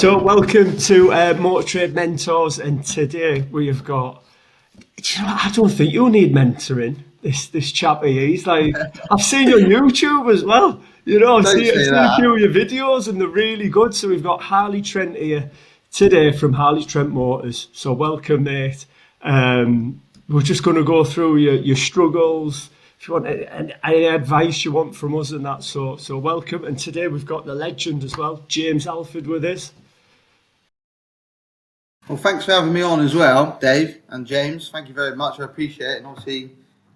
So welcome to Motor Trade Mentors, and today we have got, I don't think you'll need mentoring, this chap here. He's like, I've seen you on YouTube as well. I've seen a few of your videos and they're really good. So we've got Harley Trent here today from Harley Trent Motors. So welcome, mate. We're just going to go through your struggles, if you want any advice you want from us and that. So welcome. And today we've got the legend as well, James Alford, with us. Well, thanks for having me on as well, Dave and James. Thank you very much. I appreciate it. And obviously,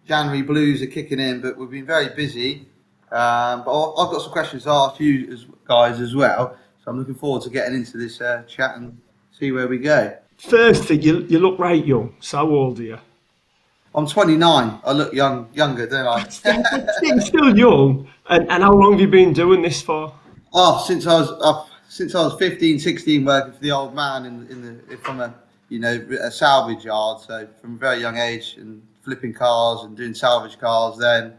January blues are kicking in, but we've been very busy. But I've got some questions to ask you guys as well. So I'm looking forward to getting into this chat and see where we go. First thing, you look right young. So how old are you? I'm 29. I look younger, don't I? Still young. And how long have you been doing this for? Oh, since I was 15, 16, working for the old man from a salvage yard. So from a very young age, and flipping cars and doing salvage cars. Then,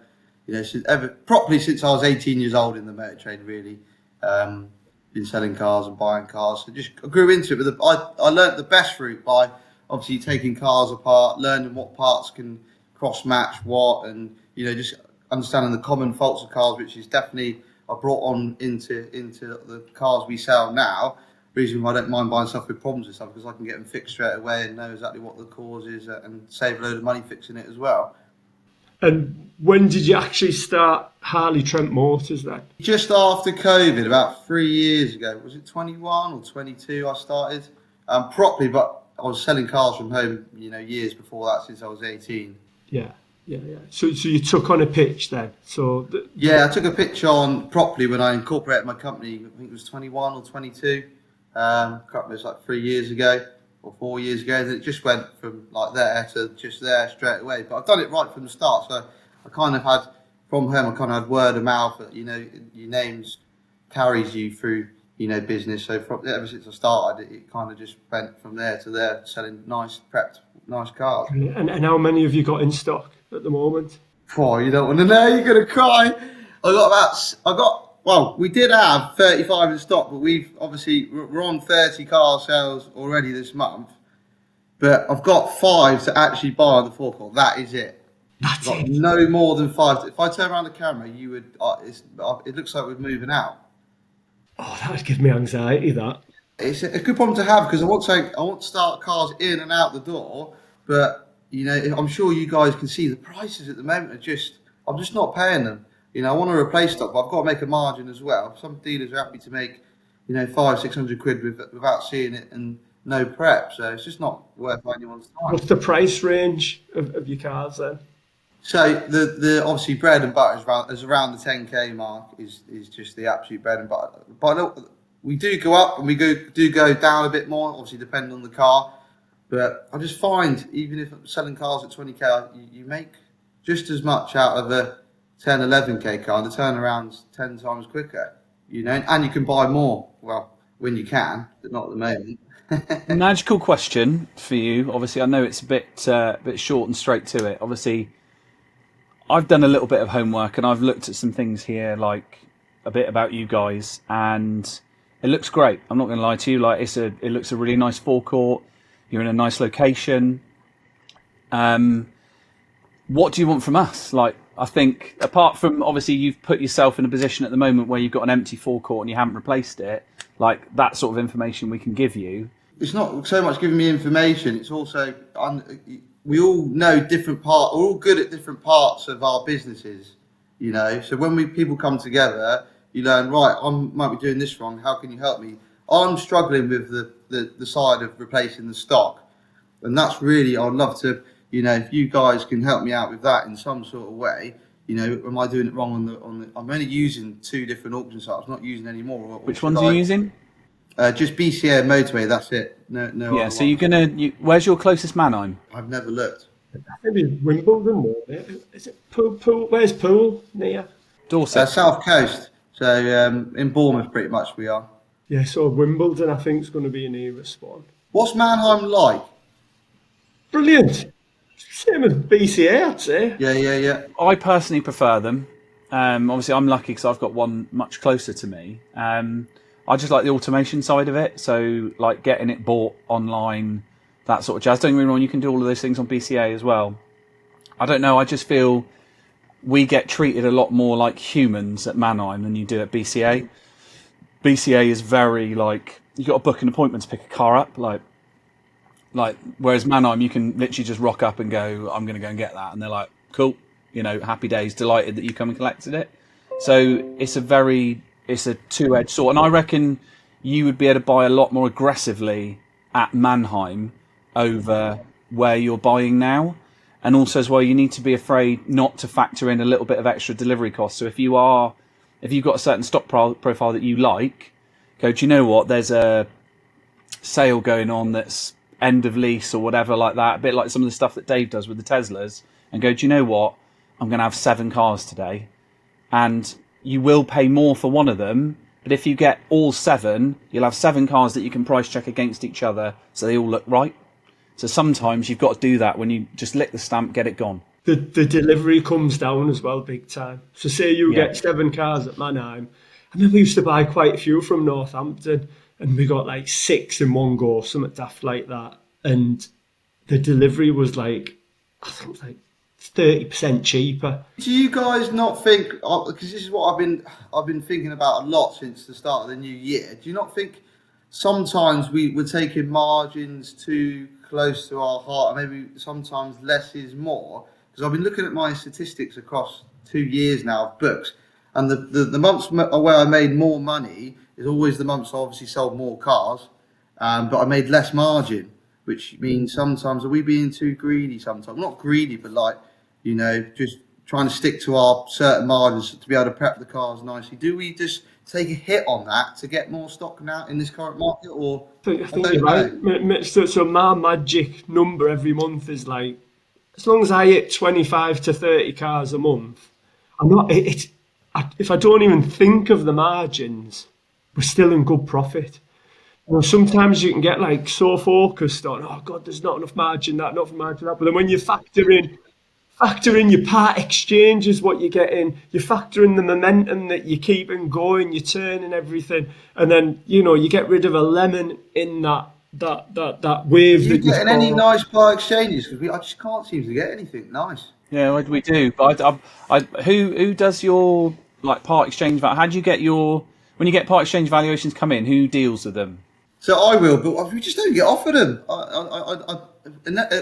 properly since I was 18 years old in the motor trade, really. Been selling cars and buying cars. So I grew into it. But I learnt the best route by obviously taking cars apart, learning what parts can cross match what, and just understanding the common faults of cars, which is definitely I brought on into the cars we sell now. Reason why I don't mind buying stuff with problems and stuff, because I can get them fixed straight away and know exactly what the cause is and save a load of money fixing it as well. And when did you actually start Harley Trent Motors then? Just after COVID, about 3 years ago. Was it 21 or 22 I started properly, but I was selling cars from home, years before that, since I was 18. Yeah. So you took on a pitch then? Yeah, I took a pitch on properly when I incorporated my company. I think it was 21 or 22. It was like 3 years ago or 4 years ago. And it just went from like there to just there straight away. But I've done it right from the start. So I kind of had, from home, I kind of had word of mouth that, your names carries you through, business. So ever since I started, it kind of just went from there to there, selling nice, prepped, nice cars. And how many have you got in stock at the moment? Oh, you don't want to know, you're going to cry. We did have 35 in stock, but we're on 30 car sales already this month. But I've got 5 to actually buy on the forecourt. That is it. That's it. No more than 5. If I turn around the camera, you would. It looks like we're moving out. Oh, that would give me anxiety. That. It's a good problem to have, because I want to start cars in and out the door, but I'm sure you guys can see the prices at the moment I'm just not paying them. I want to replace stock, but I've got to make a margin as well. Some dealers are happy to make, 500-600 quid without seeing it and no prep. So it's just not worth anyone's time. What's the price range of your cars then? So the obviously bread and butter is around the 10k mark is just the absolute bread and butter. But we do go up and we do go down a bit more, obviously depending on the car. But I just find, even if I'm selling cars at 20k, you make just as much out of a 10, 11k car. The turnaround's 10 times quicker, and you can buy more. Well, when you can, but not at the moment. Magical question for you. Obviously, I know it's a bit short and straight to it. Obviously, I've done a little bit of homework and I've looked at some things here, like a bit about you guys, and it looks great. I'm not going to lie to you. Like it looks a really nice forecourt. You're in a nice location. What do you want from us? Like, I think apart from obviously you've put yourself in a position at the moment where you've got an empty forecourt and you haven't replaced it, like that sort of information we can give you. It's not so much giving me information. It's also, we all know different parts. We're all good at different parts of our businesses, So when people come together, you learn, right, I might be doing this wrong. How can you help me? I'm struggling with the side of replacing the stock. And that's really, I'd love to, if you guys can help me out with that in some sort of way. Am I doing it wrong on the I'm only using 2 different auction sites. I'm not using any more. Which ones are you using? Just BCA and Motorway, that's it. No. Yeah, so where's your closest Mannheim? I've never looked. Maybe Wimbledon. Is it Poole? Where's Poole near? Dorset. South Coast. So in Bournemouth, pretty much we are. Yeah, so Wimbledon, I think, is going to be an era spawn. What's Mannheim like? Brilliant. Same as BCA, I'd say. Yeah. I personally prefer them. Obviously, I'm lucky because I've got one much closer to me. I just like the automation side of it. So like getting it bought online, that sort of jazz. Don't get me wrong, you can do all of those things on BCA as well. I don't know, I just feel we get treated a lot more like humans at Mannheim than you do at BCA. BCA is very like, you got to book an appointment to pick a car up, like whereas Mannheim, you can literally just rock up and go, I'm going to go and get that, and they're like, cool, you know, happy days, delighted that you come and collected it. So it's a two-edged sword, and I reckon you would be able to buy a lot more aggressively at Mannheim over where you're buying now. And also as well, you need to be afraid not to factor in a little bit of extra delivery costs. So if you've got a certain stock profile that you like, go, do you know what? There's a sale going on that's end of lease or whatever like that. A bit like some of the stuff that Dave does with the Teslas. And go, do you know what? I'm going to have 7 cars today. And you will pay more for one of them. But if you get all 7, you'll have 7 cars that you can price check against each other so they all look right. So sometimes you've got to do that when you just lick the stamp, get it gone. The delivery comes down as well, big time. So say you get 7 cars at Mannheim. I remember we used to buy quite a few from Northampton, and we got like 6 in one go, something daft like that. And the delivery was like, I think it was like 30% cheaper. Do you guys not think, because this is what I've been thinking about a lot since the start of the new year, do you not think sometimes we're taking margins too close to our heart, and maybe sometimes less is more? Because I've been looking at my statistics across 2 years now of books, and the months where I made more money is always the months I obviously sold more cars, but I made less margin, which means sometimes, are we being too greedy sometimes? Not greedy, but like, you know, just trying to stick to our certain margins to be able to prep the cars nicely. Do we just take a hit on that to get more stock now in this current market, or I think you're right. So my magic number every month is like, as long as I hit 25 to 30 cars a month, if I don't even think of the margins, we're still in good profit. You know, sometimes you can get like so focused on, oh God, there's not enough margin, not enough margin, that. But then when you factor in your part exchanges, what you're getting, you factor in the momentum that you're keeping going, you're turning everything, and then, you know, you get rid of a lemon in that wave. Are you getting any nice part exchanges? Because I just can't seem to get anything nice. Yeah, we do. But who does your like part exchange? How do you get when you get part exchange valuations come in? Who deals with them? So I will, but we just don't get offered them.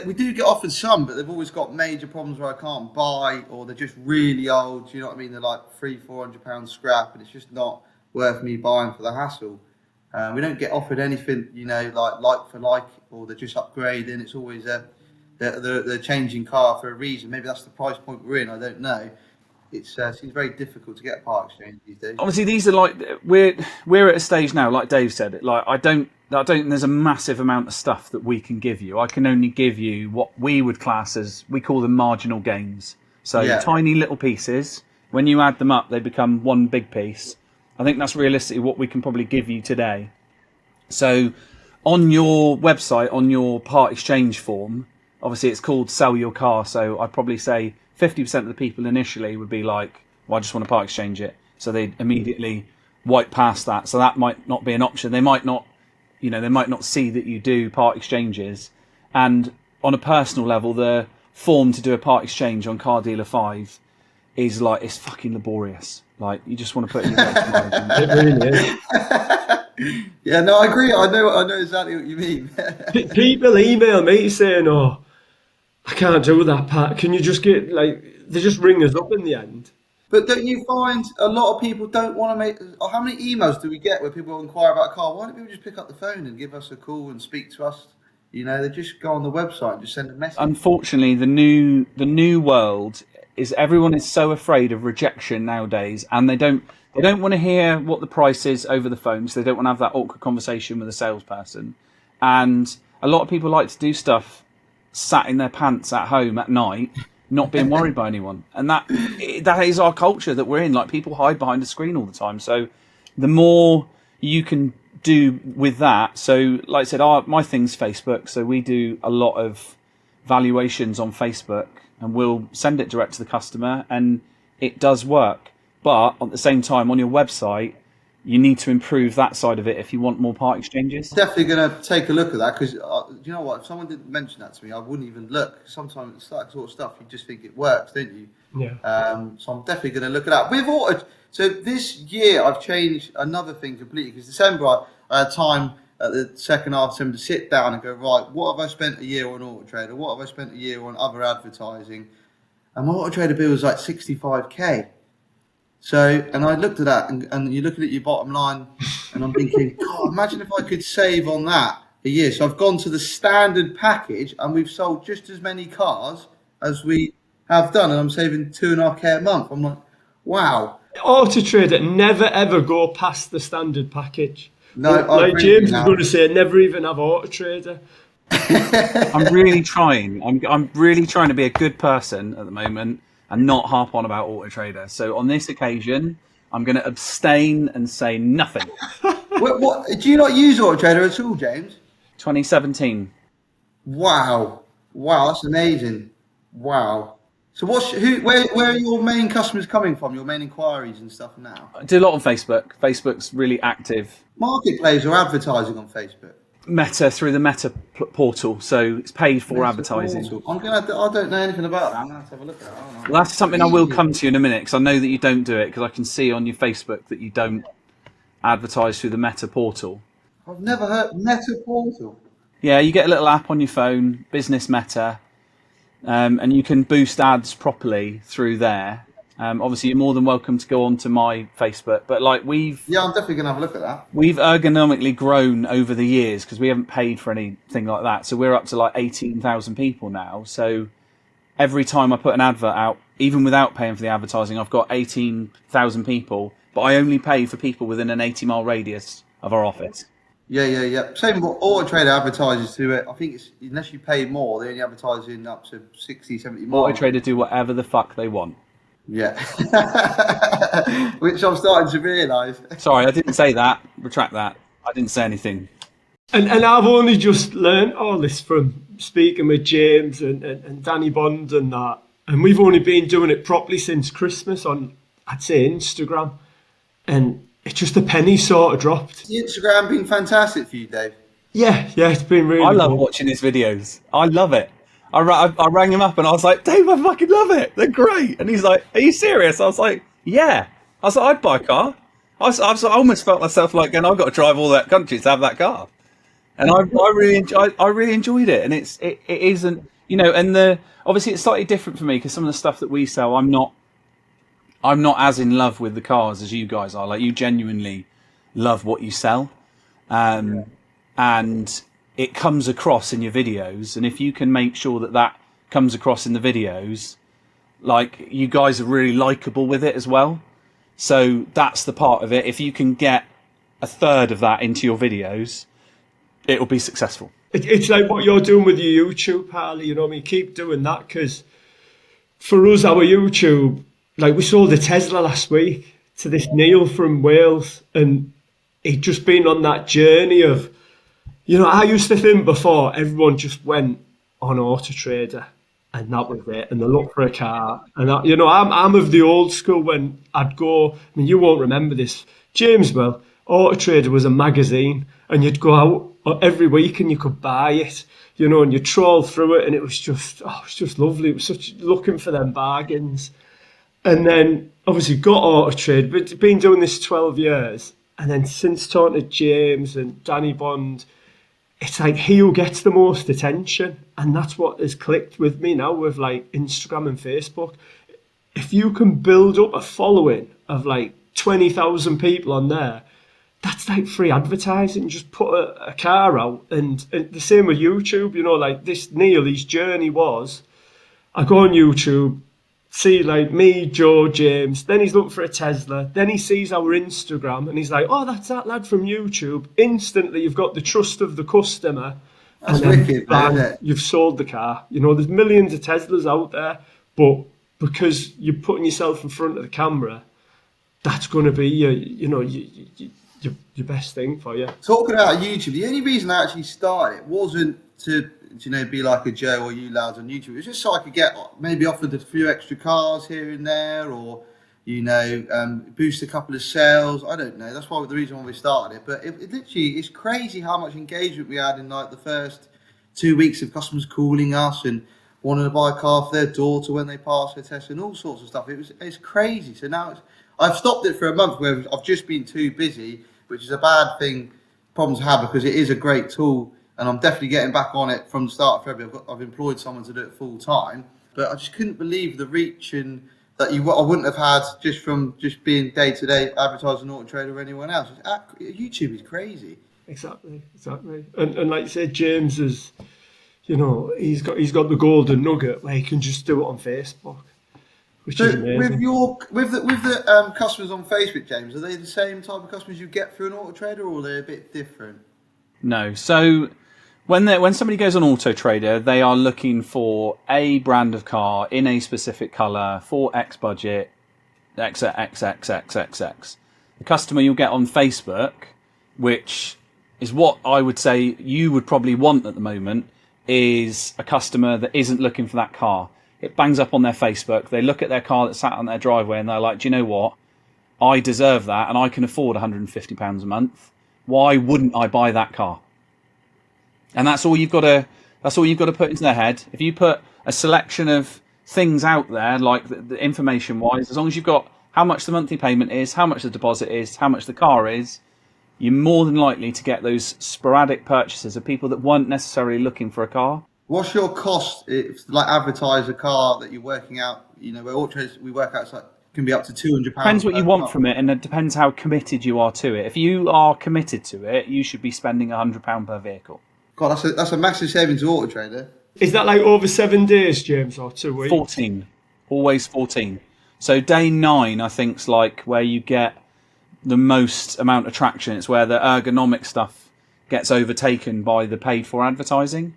We do get offered some, but they've always got major problems where I can't buy, or they're just really old. You know what I mean? They're like £300-400 scrap, and it's just not worth me buying for the hassle. We don't get offered anything, you know, like for like, or they're just upgrading. It's always they're changing car for a reason. Maybe that's the price point we're in. I don't know. It seems very difficult to get a part exchange these days. Obviously, these are like we're at a stage now, like Dave said. Like I don't. There's a massive amount of stuff that we can give you. I can only give you what we would class as, we call them marginal gains. So tiny little pieces. When you add them up, they become one big piece. I think that's realistically what we can probably give you today. So on your website, on your part exchange form, obviously it's called Sell Your Car. So I'd probably say 50% of the people initially would be like, well, I just want to part exchange it. So they'd immediately wipe past that. So that might not be an option. They might not see that you do part exchanges. And on a personal level, the form to do a part exchange on Car Dealer 5 is like, it's fucking laborious. Like, you just want to put in your margin. It really is. Yeah, no, I agree. I know exactly what you mean. People email me saying, oh, I can't do that part. Can you just get, like, they just ring us up in the end. But don't you find a lot of people don't want to make... How many emails do we get where people inquire about a car? Why don't people just pick up the phone and give us a call and speak to us? You know, they just go on the website and just send a message. Unfortunately, the new world is everyone is so afraid of rejection nowadays, and they don't want to hear what the price is over the phone, so they don't want to have that awkward conversation with a salesperson. And a lot of people like to do stuff sat in their pants at home at night, not being worried by anyone. And that is our culture that we're in. Like, people hide behind a screen all the time. So the more you can do with that. So like I said, my thing's Facebook. So we do a lot of valuations on Facebook, and we'll send it direct to the customer, and it does work. But at the same time, on your website, you need to improve that side of it if you want more part exchanges. Definitely going to take a look at that, because you know what? If someone didn't mention that to me, I wouldn't even look. Sometimes it's that sort of stuff. You just think it works, don't you? Yeah. So I'm definitely going to look at that. With auto, so this year I've changed another thing completely, because December I had time at the second half of December to sit down and go, right, what have I spent a year on Auto Trader? What have I spent a year on other advertising? And my Auto Trader bill was like 65k. So, and I looked at that, and you're looking at your bottom line, and I'm thinking, God, imagine if I could save on that a year. So I've gone to the standard package, and we've sold just as many cars as we have done, and I'm saving 2.5k a month. I'm like, wow. Auto Trader never ever go past the standard package. No, like James is going to say, never even have Auto Trader. I'm really trying. I'm really trying to be a good person at the moment and not harp on about Auto Trader. So on this occasion, I'm going to abstain and say nothing. What do you not use Auto Trader at all, James? 2017. Wow, that's amazing. Wow. So where are your main customers coming from? Your main inquiries and stuff now? I do a lot on Facebook. Facebook's really active. Marketplace or advertising on Facebook? Meta, through the Meta portal, so it's paid for advertising. I don't know anything about that. I'm gonna have to have a look at that. Well, that's something I will come to in a minute, because I know that you don't do it, because I can see on your Facebook that you don't advertise through the Meta portal. I've never heard Meta portal. Yeah, you get a little app on your phone, Business Meta, and you can boost ads properly through there. Obviously, you're more than welcome to go onto my Facebook, but like I'm definitely gonna have a look at that. We've ergonomically grown over the years, because we haven't paid for anything like that. So we're up to like 18,000 people now. So every time I put an advert out, even without paying for the advertising, I've got 18,000 people, but I only pay for people within an 80-mile radius of our office. Yeah. Same what Auto Trader advertises to it. I think it's, unless you pay more, they only advertise in up to 60, 70 miles. Auto Trader do whatever the fuck they want. Yeah. Which I'm starting to realise. Sorry, I didn't say that. Retract that. I didn't say anything. And I've only just learned all this from speaking with James and Danny Bond and that. And we've only been doing it properly since Christmas on, I'd say, Instagram. And it's just a penny sort of dropped. The Instagram been fantastic for you, Dave? Yeah, it's been really I love good. watching his videos. I love it. I rang him up and I was like, Dave, I fucking love it. They're great. And he's like, are you serious? I was like, yeah. I was like, I'd buy a car. I almost felt myself like, going, I've got to drive all that country to have that car. And I really enjoyed it. And it isn't, and obviously it's slightly different for me, because some of the stuff that we sell, I'm not as in love with the cars as you guys are. Like, you genuinely love what you sell. And it comes across in your videos, and if you can make sure that comes across in the videos, like, you guys are really likable with it as well. So that's the part of it. If you can get a third of that into your videos, it will be successful. It's like what you're doing with your YouTube, Harley. You know what I mean? Keep doing that, because for us, our YouTube, like, we sold a Tesla last week to this Neil from Wales, and he'd just been on that journey of, I used to think before everyone just went on Auto Trader and that was it, and they looked for a car. And I'm of the old school when I'd go. I mean, you won't remember this, James. Well, Auto Trader was a magazine, and you'd go out every week and you could buy it, and you troll through it, and it was just lovely. It was such looking for them bargains. And then obviously got Auto Trader, but been doing this 12 years, and then since talking to James and Danny Bond, it's like he who gets the most attention, and that's what has clicked with me now with like Instagram and Facebook. If you can build up a following of like 20,000 people on there, that's like free advertising. Just put a car out, and the same with YouTube. Like this Neil, his journey was, I go on YouTube, see like me, Joe, James, then he's looking for a Tesla, then he sees our Instagram and he's like, oh, that's that lad from YouTube. Instantly you've got the trust of the customer. That's and wicked, isn't it? You've sold the car. There's millions of Teslas out there, but because you're putting yourself in front of the camera, that's going to be your best thing for you. Talking about YouTube, the only reason I actually started it wasn't to be like a Joe or you lads on YouTube. It was just so I could get maybe offered a few extra cars here and there, or boost a couple of sales. I don't know. That's the reason why we started it. But it literally, it's crazy how much engagement we had in like the first 2 weeks of customers calling us and wanting to buy a car for their daughter when they pass their test and all sorts of stuff. It's crazy. So now I've stopped it for a month where I've just been too busy, which is a bad problem to have, because it is a great tool, and I'm definitely getting back on it from the start of February. I've employed someone to do it full time, but I just couldn't believe the reach and that I wouldn't have had just from being day to day advertising Auto Trader or anyone else. YouTube is crazy. Exactly. And like you said, James is, he's got the golden nugget where he can just do it on Facebook, which is amazing. With the customers on Facebook, James, are they the same type of customers you get through an Auto Trader, or are they a bit different? No. So when somebody goes on Auto Trader, they are looking for a brand of car in a specific colour for X budget, XXXXXX. The customer you'll get on Facebook, which is what I would say you would probably want at the moment, is a customer that isn't looking for that car. It bangs up on their Facebook. They look at their car that's sat on their driveway and they're like, do you know what? I deserve that and I can afford £150 a month. Why wouldn't I buy that car? And that's all you've got to put into their head. If you put a selection of things out there, like the information wise, as long as you've got how much the monthly payment is, how much the deposit is, how much the car is, you're more than likely to get those sporadic purchases of people that weren't necessarily looking for a car. What's your cost if advertise a car that you're working out? Where Auto Traders we work out, it's can be up to £200. Depends what you want from it, and it depends how committed you are to it. If you are committed to it, you should be spending £100 per vehicle. God, that's a massive saving to Auto Trader. Is that like over 7 days, James, or 2 weeks? 14. Always 14. So day 9, I think, is like where you get the most amount of traction. It's where the ergonomic stuff gets overtaken by the paid for advertising.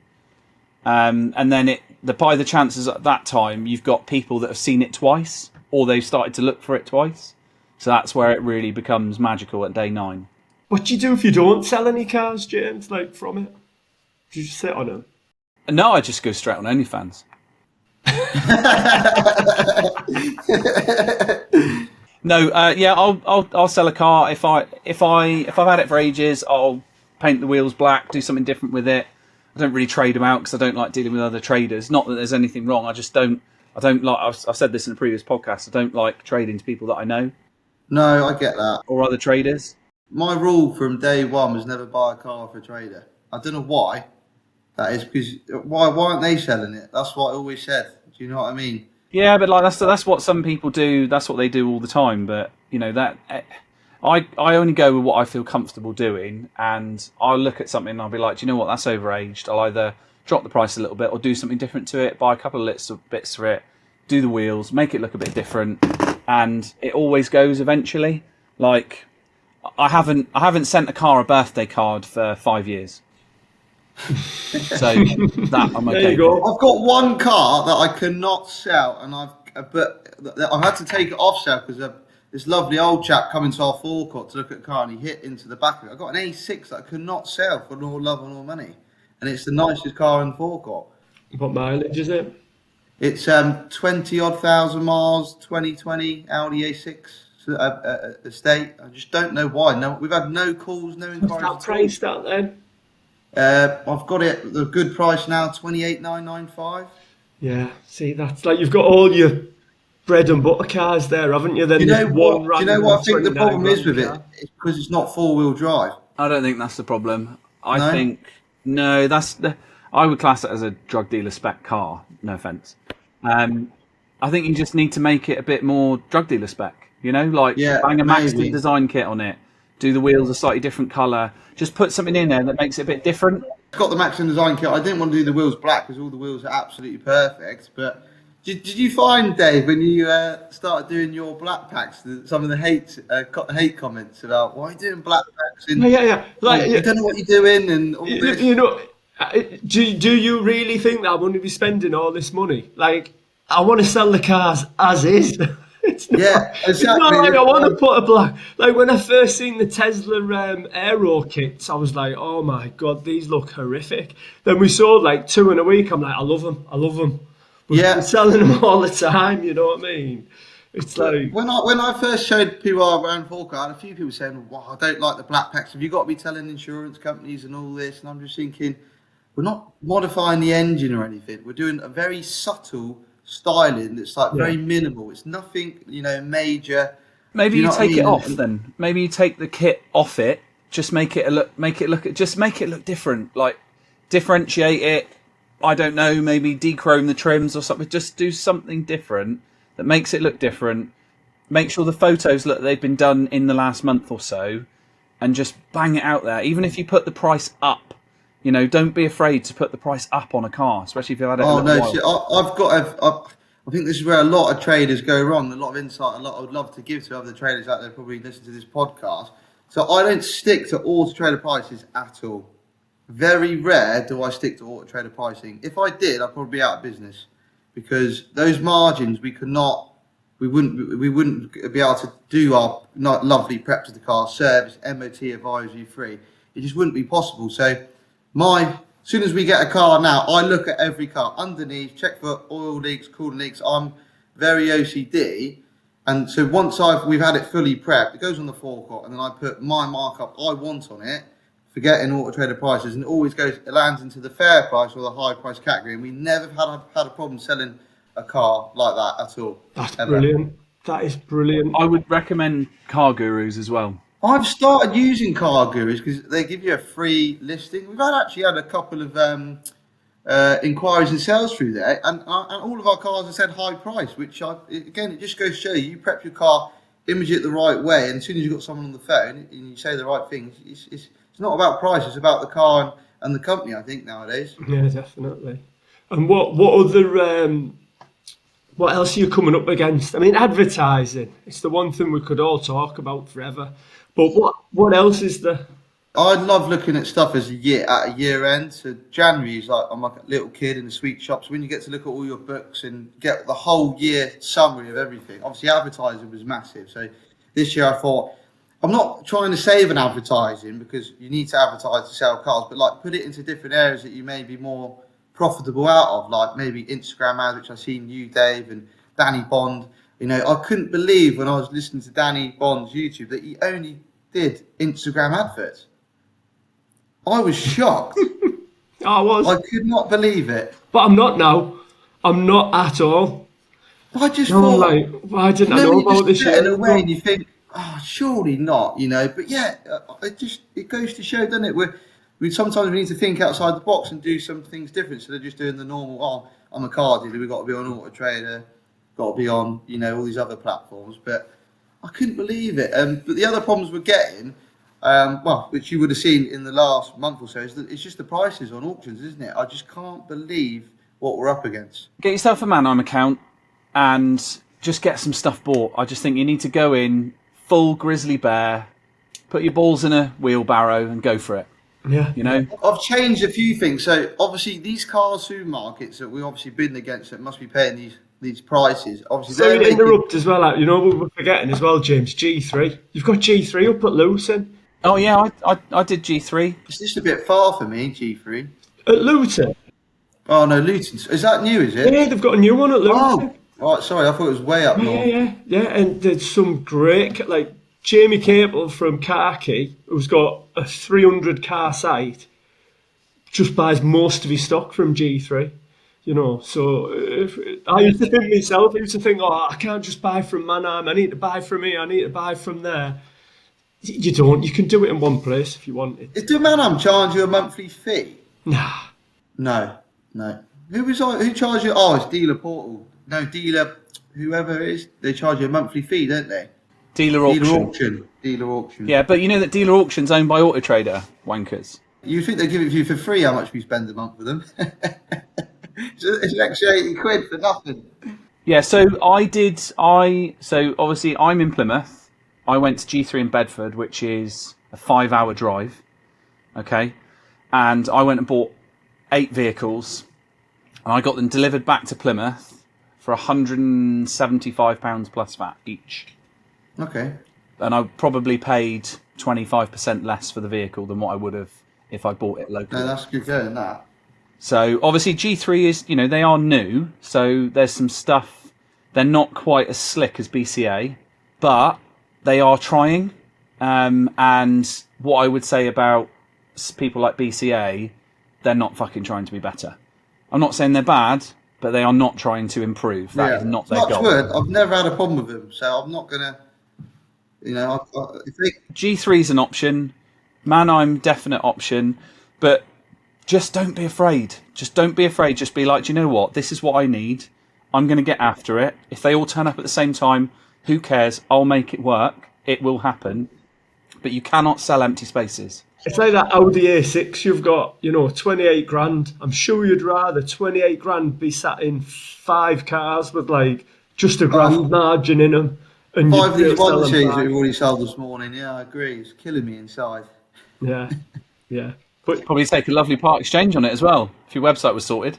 And then by the chances at that time, you've got people that have seen it twice, or they've started to look for it twice. So that's where it really becomes magical at day 9. What do you do if you don't sell any cars, James, from it? Do you just sit on them? No, I just go straight on OnlyFans. No, I'll sell a car if I've had it for ages. I'll paint the wheels black, do something different with it. I don't really trade them out because I don't like dealing with other traders. Not that there's anything wrong. I don't like. I've said this in a previous podcast. I don't like trading to people that I know. No, I get that. Or other traders. My rule from day one was never buy a car off a trader. I don't know why. That is because why aren't they selling it? That's what I always said. Do you know what I mean? Yeah, but that's what some people do. That's what they do all the time. But that I only go with what I feel comfortable doing, and I'll look at something and I'll be like, do you know what? That's overaged. I'll either drop the price a little bit or do something different to it. Buy a couple of bits for it, do the wheels, make it look a bit different, and it always goes eventually. Like I haven't sent a car a birthday card for 5 years. So that I'm okay. There you go. I've got one car that I cannot sell, and I've had to take it off sale because this lovely old chap come into our forecourt to look at the car and he hit into the back of it. I got an A6 that I could not sell for no love or no money, and it's the nicest car in the forecourt. What mileage is it? It's 20-odd thousand miles, 2020 Audi A6 estate. I just don't know why. No, we've had no calls, no inquiries. What's that priced at then? I've got it at the good price now, 28,995. Yeah, see, that's like you've got all your bread and butter cars there, haven't you? Then do you know what I think the problem is with it? It's because it's not four-wheel drive. I don't think that's the problem. I think I would class it as a drug dealer spec car. No offense. I think you just need to make it a bit more drug dealer spec. Bang a Maxton design kit on it. Do the wheels a slightly different colour. Just put something in there that makes it a bit different. I've got the Maxton design kit. I didn't want to do the wheels black because all the wheels are absolutely perfect. But did you find, Dave, when you started doing your black packs, some of the hate comments about why are you doing black packs? And, yeah. You don't know what you're doing and all this. Do you really think that I'm going to be spending all this money? Like, I want to sell the cars as is. It's not, exactly. It's not like I want to put a black. Like when I first seen the Tesla Aero kits, I was like, oh my god, these look horrific. Then we sold like 2 in a week. I'm like, I love them. But we're selling them all the time. You know what I mean? It's like, When I first showed people around Forecourt, I had a few people saying, "Wow, I don't like the black packs. Have you got to be telling insurance companies and all this?" And I'm just thinking, we're not modifying the engine or anything. We're doing a very subtle styling that's like very minimal. It's nothing, major. Maybe Do you you know what I take it mean? off then. Maybe you take the kit off it. Just make it look different. Like differentiate it. I don't know. Maybe dechrome the trims or something. Just do something different that makes it look different. Make sure the photos look they've been done in the last month or so, and just bang it out there. Even if you put the price up, don't be afraid to put the price up on a car, especially if you've had it a Oh little no, while. see, I think this is where a lot of traders go wrong. A lot of insight, a lot I would love to give to other traders out there probably listen to this podcast. So I don't stick to Auto Trader prices at all. Very rare do I stick to Auto Trader pricing. If I did, I'd probably be out of business because those margins we wouldn't be able to do our lovely preps of the car, service, MOT, advisory free. It just wouldn't be possible. So as soon as we get a car now, I look at every car underneath, check for oil leaks, coolant leaks. I'm very OCD, and so once we've had it fully prepped, it goes on the forecourt, and then I put my markup I want on it, forgetting Auto Trader prices, and it lands into the fair price or the high price category, and we never had a problem selling a car like that at all. that's ever. brilliant. That is brilliant. I would recommend Car Gurus as well. I've started using Car Gurus because they give you a free listing. We've actually had a couple of inquiries and sales through there, and all of our cars have said high price, which again, it just goes to show you prep your car, image it the right way, and as soon as you've got someone on the phone and you say the right things, it's not about price, it's about the car and the company, I think, nowadays. Yeah, definitely. And what other what else are you coming up against? I mean, advertising. It's the one thing we could all talk about forever. But what else is there? I love looking at stuff at a year end. So January is I'm like a little kid in the sweet shops. When you get to look at all your books and get the whole year summary of everything. Obviously, advertising was massive. So this year I thought, I'm not trying to save on advertising because you need to advertise to sell cars, but like put it into different areas that you may be more profitable out of, like maybe Instagram ads, which I've seen you, Dave, and Danny Bond. I couldn't believe when I was listening to Danny Bond's YouTube that he only did Instagram adverts. I was shocked. I was. I could not believe it. But I'm not now. I'm not at all. I just No, thought, like, why didn't I know about this in year? a way, and you think, surely not, But yeah, it goes to show, doesn't it? We sometimes need to think outside the box and do some things different. So they're just doing the normal. Oh, I'm a car dealer. We've got to be on Auto Trader. Got to be on, all these other platforms. But I couldn't believe it. But the other problems we're getting, which you would have seen in the last month or so, is that it's just the prices on auctions, isn't it? I just can't believe what we're up against. Get yourself a Manheim account and just get some stuff bought. I just think you need to go in full grizzly bear, put your balls in a wheelbarrow and go for it. Yeah. I've changed a few things. So obviously these car supermarkets that we've obviously been against that must be paying these prices. Obviously, Sorry to interrupt as well. We're forgetting as well, James. G3. You've got G3 up at Luton. Oh yeah, I did G3. It's just a bit far for me, G3. At Luton? Oh no, Luton. Is that new? Is it? Yeah, they've got a new one at Luton. Oh, right. Sorry, I thought it was way up north. Yeah. And there's some great, like Jamie Capel from Carkey, who's got a 300 car site, just buys most of his stock from G3. So I used to think myself, I can't just buy from Manheim, I need to buy from here, I need to buy from there. You don't, you can do it in one place if you want it. Do Manheim charge you a monthly fee? Nah. No. Who charges you? Oh, it's Dealer Portal. No, Dealer, whoever it is, they charge you a monthly fee, don't they? Dealer auction. Yeah, but you know that Dealer Auction's owned by Auto Trader, wankers. You think they give it to you for free, how much we spend a month with them? It's an extra 80 quid for nothing. Yeah, so obviously I'm in Plymouth. I went to G3 in Bedford, which is a 5-hour drive. Okay. And I went and bought 8 vehicles and I got them delivered back to Plymouth for £175 plus VAT each. Okay. And I probably paid 25% less for the vehicle than what I would have if I bought it locally. No, that's good going, that. So obviously G3 is, they are new. So there's some stuff They're not quite as slick as BCA, but they are trying. And what I would say about people like BCA, they're not fucking trying to be better. I'm not saying they're bad, but they are not trying to improve. That is not their goal. Wood, I've never had a problem with them, so I'm not going to, if they... G3 is an option. Mannheim, definite option. But just don't be afraid. Just don't be afraid. Just be like, do you know what? This is what I need. I'm going to get after it. If they all turn up at the same time, who cares? I'll make it work. It will happen. But you cannot sell empty spaces. It's like that Audi A6 you've got, 28 grand. I'm sure you'd rather 28 grand be sat in 5 cars with like just a grand margin in them. And 5 of these one shoes that we've already sold this morning. Yeah, I agree. It's killing me inside. Yeah, yeah. But probably take a lovely part exchange on it as well, if your website was sorted.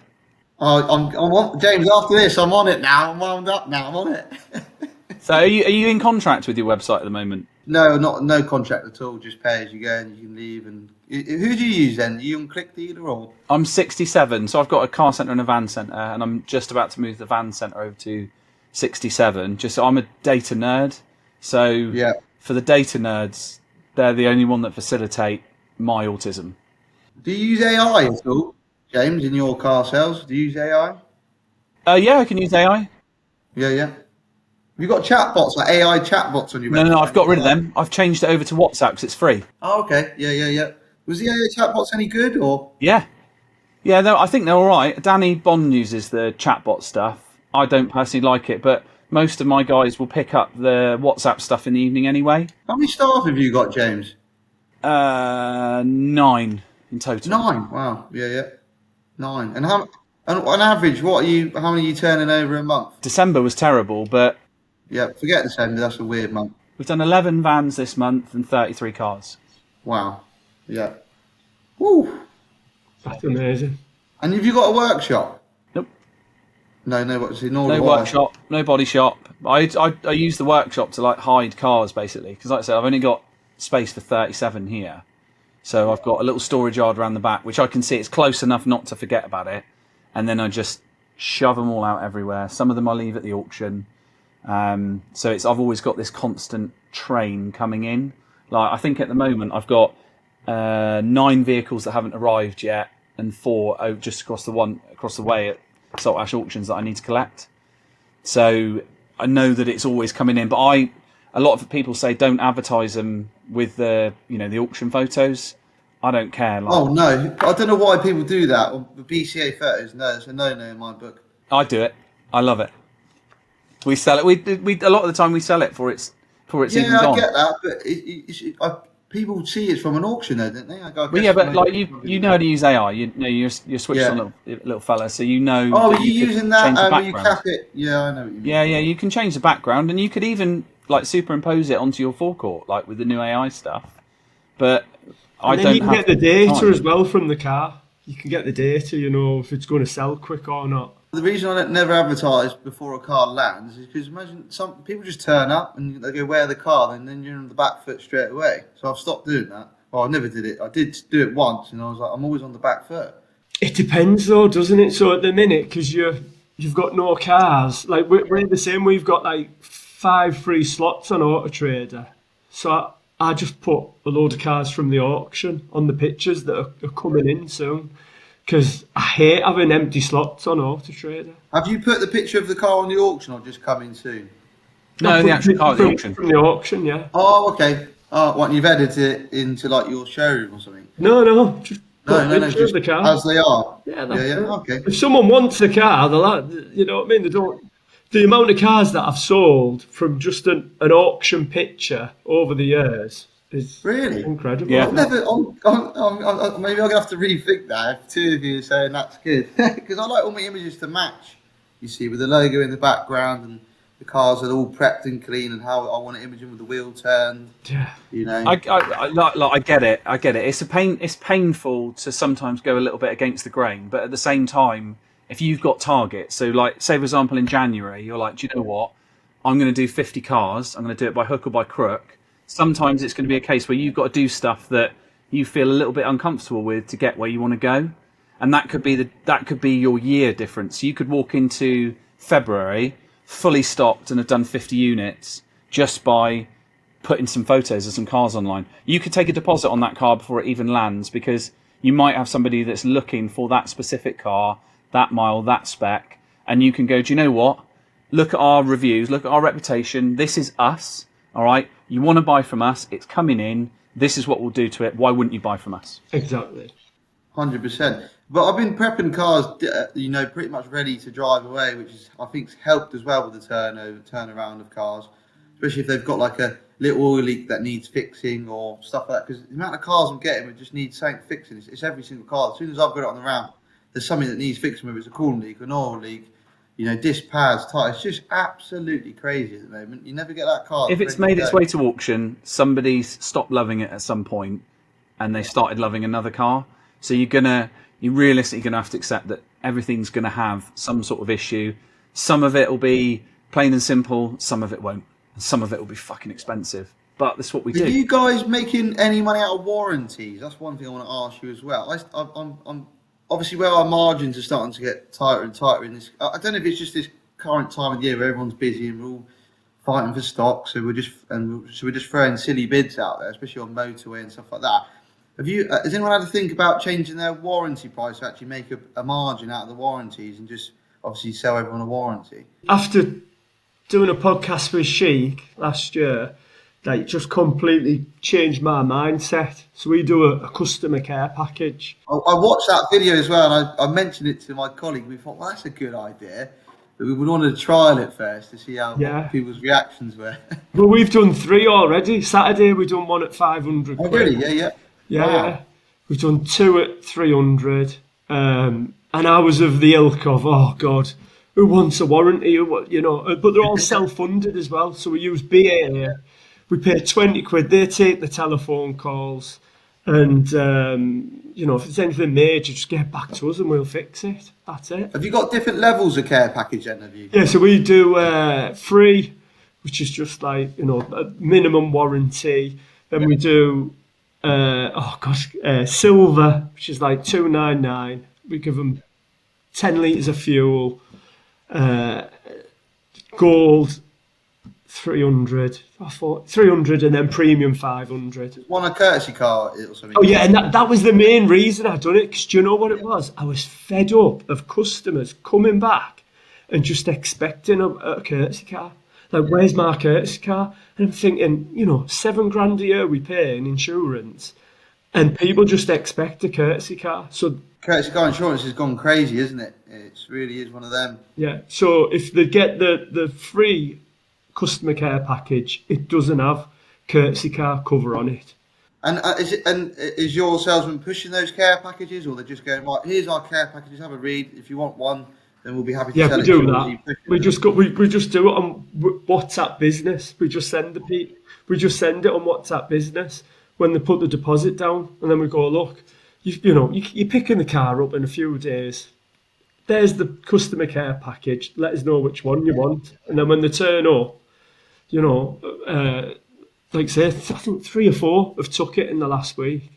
I'm on, James, after this, I'm on it now. I'm wound up now. I'm on it. So are you in contract with your website at the moment? No, no contract at all. Just pay as you go and you can leave. And who do you use then? Are you on Click Dealer or? I'm 67, so I've got a car centre and a van centre, and I'm just about to move the van centre over to 67. I'm a data nerd, so for the data nerds, they're the only one that facilitate my autism. Do you use AI at all, James, in your car sales? Do you use AI? Yeah, I can use AI. Yeah. Have you got chatbots, like AI chatbots on your website? No, I've got rid of them. I've changed it over to WhatsApp because it's free. Oh, okay. Yeah. Was the AI chatbots any good, or? Yeah, I think they're all right. Danny Bond uses the chatbot stuff. I don't personally like it, but most of my guys will pick up the WhatsApp stuff in the evening anyway. How many staff have you got, James? 9 in total. 9? Wow. Yeah. 9. And on average, how many are you turning over a month? December was terrible, but... Yeah, forget December, that's a weird month. We've done 11 vans this month and 33 cars. Wow. Yeah. Woo. That's amazing. And have you got a workshop? Nope. No workshop, no body shop. I use the workshop to like hide cars basically, because like I said, I've only got space for 37 here. So I've got a little storage yard around the back, which I can see it's close enough not to forget about it. And then I just shove them all out everywhere. Some of them I leave at the auction. So I've always got this constant train coming in. Like I think at the moment I've got 9 vehicles that haven't arrived yet, and 4 just across the way at Salt Ash Auctions that I need to collect. So I know that it's always coming in, but a lot of people say don't advertise them with the auction photos. I don't care. Oh no, I don't know why people do that. The BCA photos, no, it's a no-no in my book. I do it. I love it. We sell it. We a lot of the time we sell it for it's even gone. Yeah, I get that, but people see it from an auction, though, don't they? But like you know how to use AI. You're switched on little fella, so you know. Oh, are you using that? When you cap it? Yeah, I know what you mean. Yeah, you can change the background, and you could even like superimpose it onto your forecourt, like with the new AI stuff. But you can get the data as well from the car. You can get the data, if it's going to sell quick or not. The reason I never advertise before a car lands is because imagine some people just turn up and they go, "Where the car?" and then you're on the back foot straight away. So I've stopped doing that. Well, I never did it. I did do it once, and I was like, I'm always on the back foot. It depends, though, doesn't it? So at the minute, because you've got no cars, like we're the same. We've got like 5 free slots on Auto Trader. So I just put a load of cars from the auction on the pictures that are coming in soon. Because I hate having empty slots on Auto Trader. Have you put the picture of the car on the auction or just coming soon? No, the actual car at the auction. From the auction, yeah. Oh, okay. Oh, what, you've edited it into like your showroom or something? No, just just the car. As they are. Yeah, okay. If someone wants a car, you know what I mean? They don't. The amount of cars that I've sold from just an auction picture over the years is really incredible. Yeah. maybe I'm gonna have to rethink that. If 2 of you are saying that's good, because I like all my images to match. You see, with the logo in the background and the cars are all prepped and clean, and how I want to image them with the wheel turned. Yeah. I get it. It's painful to sometimes go a little bit against the grain, but at the same time, if you've got targets, so like say for example in January, you're like, do you know what? I'm going to do 50 cars. I'm going to do it by hook or by crook. Sometimes it's going to be a case where you've got to do stuff that you feel a little bit uncomfortable with to get where you want to go, and that could be your year difference. You could walk into February fully stocked and have done 50 units just by putting some photos of some cars online. You could take a deposit on that car before it even lands, because you might have somebody that's looking for that specific car, that mile, that spec, and you can go, do you know what? Look at our reviews, look at our reputation. This is us, all right? You want to buy from us, it's coming in. This is what we'll do to it. Why wouldn't you buy from us? Exactly. 100%. But I've been prepping cars, pretty much ready to drive away, which is, I think, helped as well with the turnaround of cars, especially if they've got like a little oil leak that needs fixing or stuff like that. Because the amount of cars I'm getting, it just needs something fixing. It's every single car. As soon as I've got it on the ramp, there's something that needs fixing, whether it's a coolant leak, an oil leak, disc pads, tyres. It's just absolutely crazy at the moment. You never get that car. If it's made its way to auction, somebody's stopped loving it at some point and they started loving another car. So you're realistically going to have to accept that everything's going to have some sort of issue. Some of it will be plain and simple, some of it won't. And some of it will be fucking expensive. But that's what we do. Are you guys making any money out of warranties? That's one thing I want to ask you as well. I'm obviously, where our margins are starting to get tighter and tighter in this. I don't know if it's just this current time of year where everyone's busy and we're all fighting for stock, so we're just throwing silly bids out there, especially on motorway and stuff like that. Has anyone had to think about changing their warranty price to actually make a margin out of the warranties and just obviously sell everyone a warranty? After doing a podcast with Sheik last year, that just completely changed my mindset. So we do a customer care package. I watched that video as well, and I mentioned it to my colleague. We thought, well, that's a good idea. But we would want to trial it first to see what people's reactions were. Well, we've done 3 already. Saturday we done one at 500 quid. Oh, really? Yeah. Wow. Yeah. We've done 2 at 300. And I was of the ilk of, oh God, who wants a warranty? But they're all self-funded as well. So we use BAA. We pay 20 quid. They take the telephone calls. And, if there's anything major, just get back to us and we'll fix it. That's it. Have you got different levels of care package then, have you? Yeah, so we do free, which is just like, a minimum warranty. Then we do, silver, which is like $299. We give them 10 litres of fuel. Gold, 300. I thought 300, and then premium 500. Want a courtesy car or something? Oh yeah, and that was the main reason I done it, because do you know what it was? I was fed up of customers coming back and just expecting a courtesy car. Like, where's my courtesy car? And I'm thinking, $7,000 a year we pay in insurance, and people just expect a courtesy car. So courtesy car insurance has gone crazy, isn't it? It really is one of them. Yeah. So if they get the free customer care package, it doesn't have courtesy car cover on it. And is your salesman pushing those care packages, or they're just going, right, here's our care packages, have a read. If you want one, then we'll be happy to sell it. Yeah, we do that. We just do it on WhatsApp Business. We just send it on WhatsApp Business when they put the deposit down, and then we go, look, you're picking the car up in a few days. There's the customer care package. Let us know which one you want, and then when they turn up, like say, I think 3 or 4 have took it in the last week.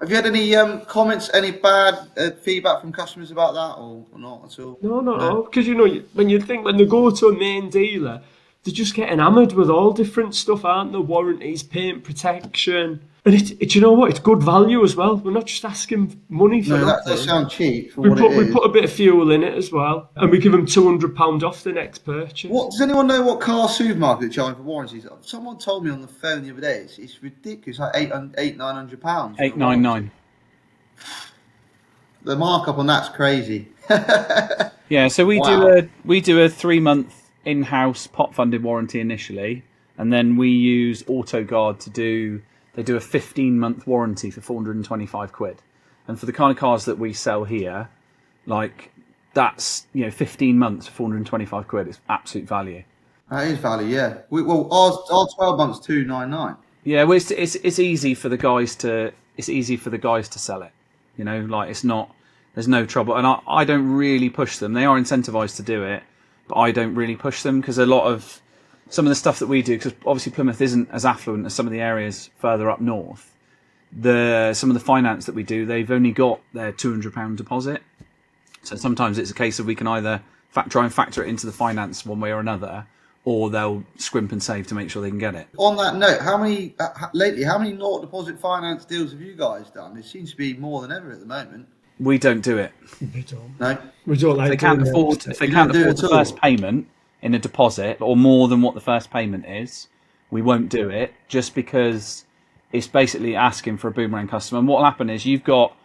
Have you had any comments, any bad feedback from customers about that, or not at all? No. Because when they go to a main dealer, they're just getting hammered with all different stuff, aren't they? Warranties, paint protection. And you know what? It's good value as well. We're not just asking money for that does sound cheap. We put a bit of fuel in it as well, and we give them £200 off the next purchase. Does anyone know what car supermarket is charging for warranties? Someone told me on the phone the other day. It's ridiculous, like £900. £899. The markup on that's crazy. Yeah, so we do a 3-month in-house pot-funded warranty initially, and then we use AutoGuard to do. They do a 15-month warranty for 425 quid. And for the kind of cars that we sell here, like, that's, 15 months for 425 quid. It's absolute value. That is value, yeah. Our 12 months 299. Yeah, well, it's easy for the guys to sell it. There's no trouble. And I don't really push them. They are incentivized to do it, but I don't really push them, because a lot of some of the stuff that we do, because obviously Plymouth isn't as affluent as some of the areas further up north, some of the finance that we do, they've only got their £200 deposit. So sometimes it's a case of we can either try and factor it into the finance one way or another, or they'll scrimp and save to make sure they can get it. On that note, how many 0 deposit finance deals have you guys done? It seems to be more than ever at the moment. We don't do it. We don't. No, We don't like If they can't doing afford, that. if they You can't don't do afford it the at all? first payment in a deposit or more than what the first payment is, we won't do it, just because it's basically asking for a boomerang customer. And what will happen is you've got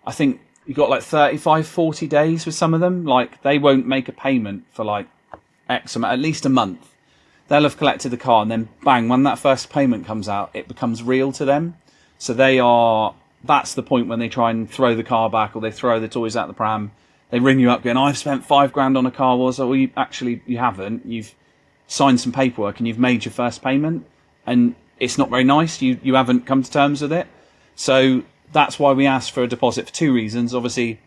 like 35, 40 days with some of them. Like, they won't make a payment for like X amount, at least a month. They'll have collected the car, and then bang, when that first payment comes out, it becomes real to them. So that's the point when they try and throw the car back, or they throw the toys out the pram. They ring you up going, I've spent £5,000 on a car. Well, so you haven't. You've signed some paperwork and you've made your first payment, and it's not very nice. You haven't come to terms with it. So that's why we ask for a deposit, for two reasons. Obviously,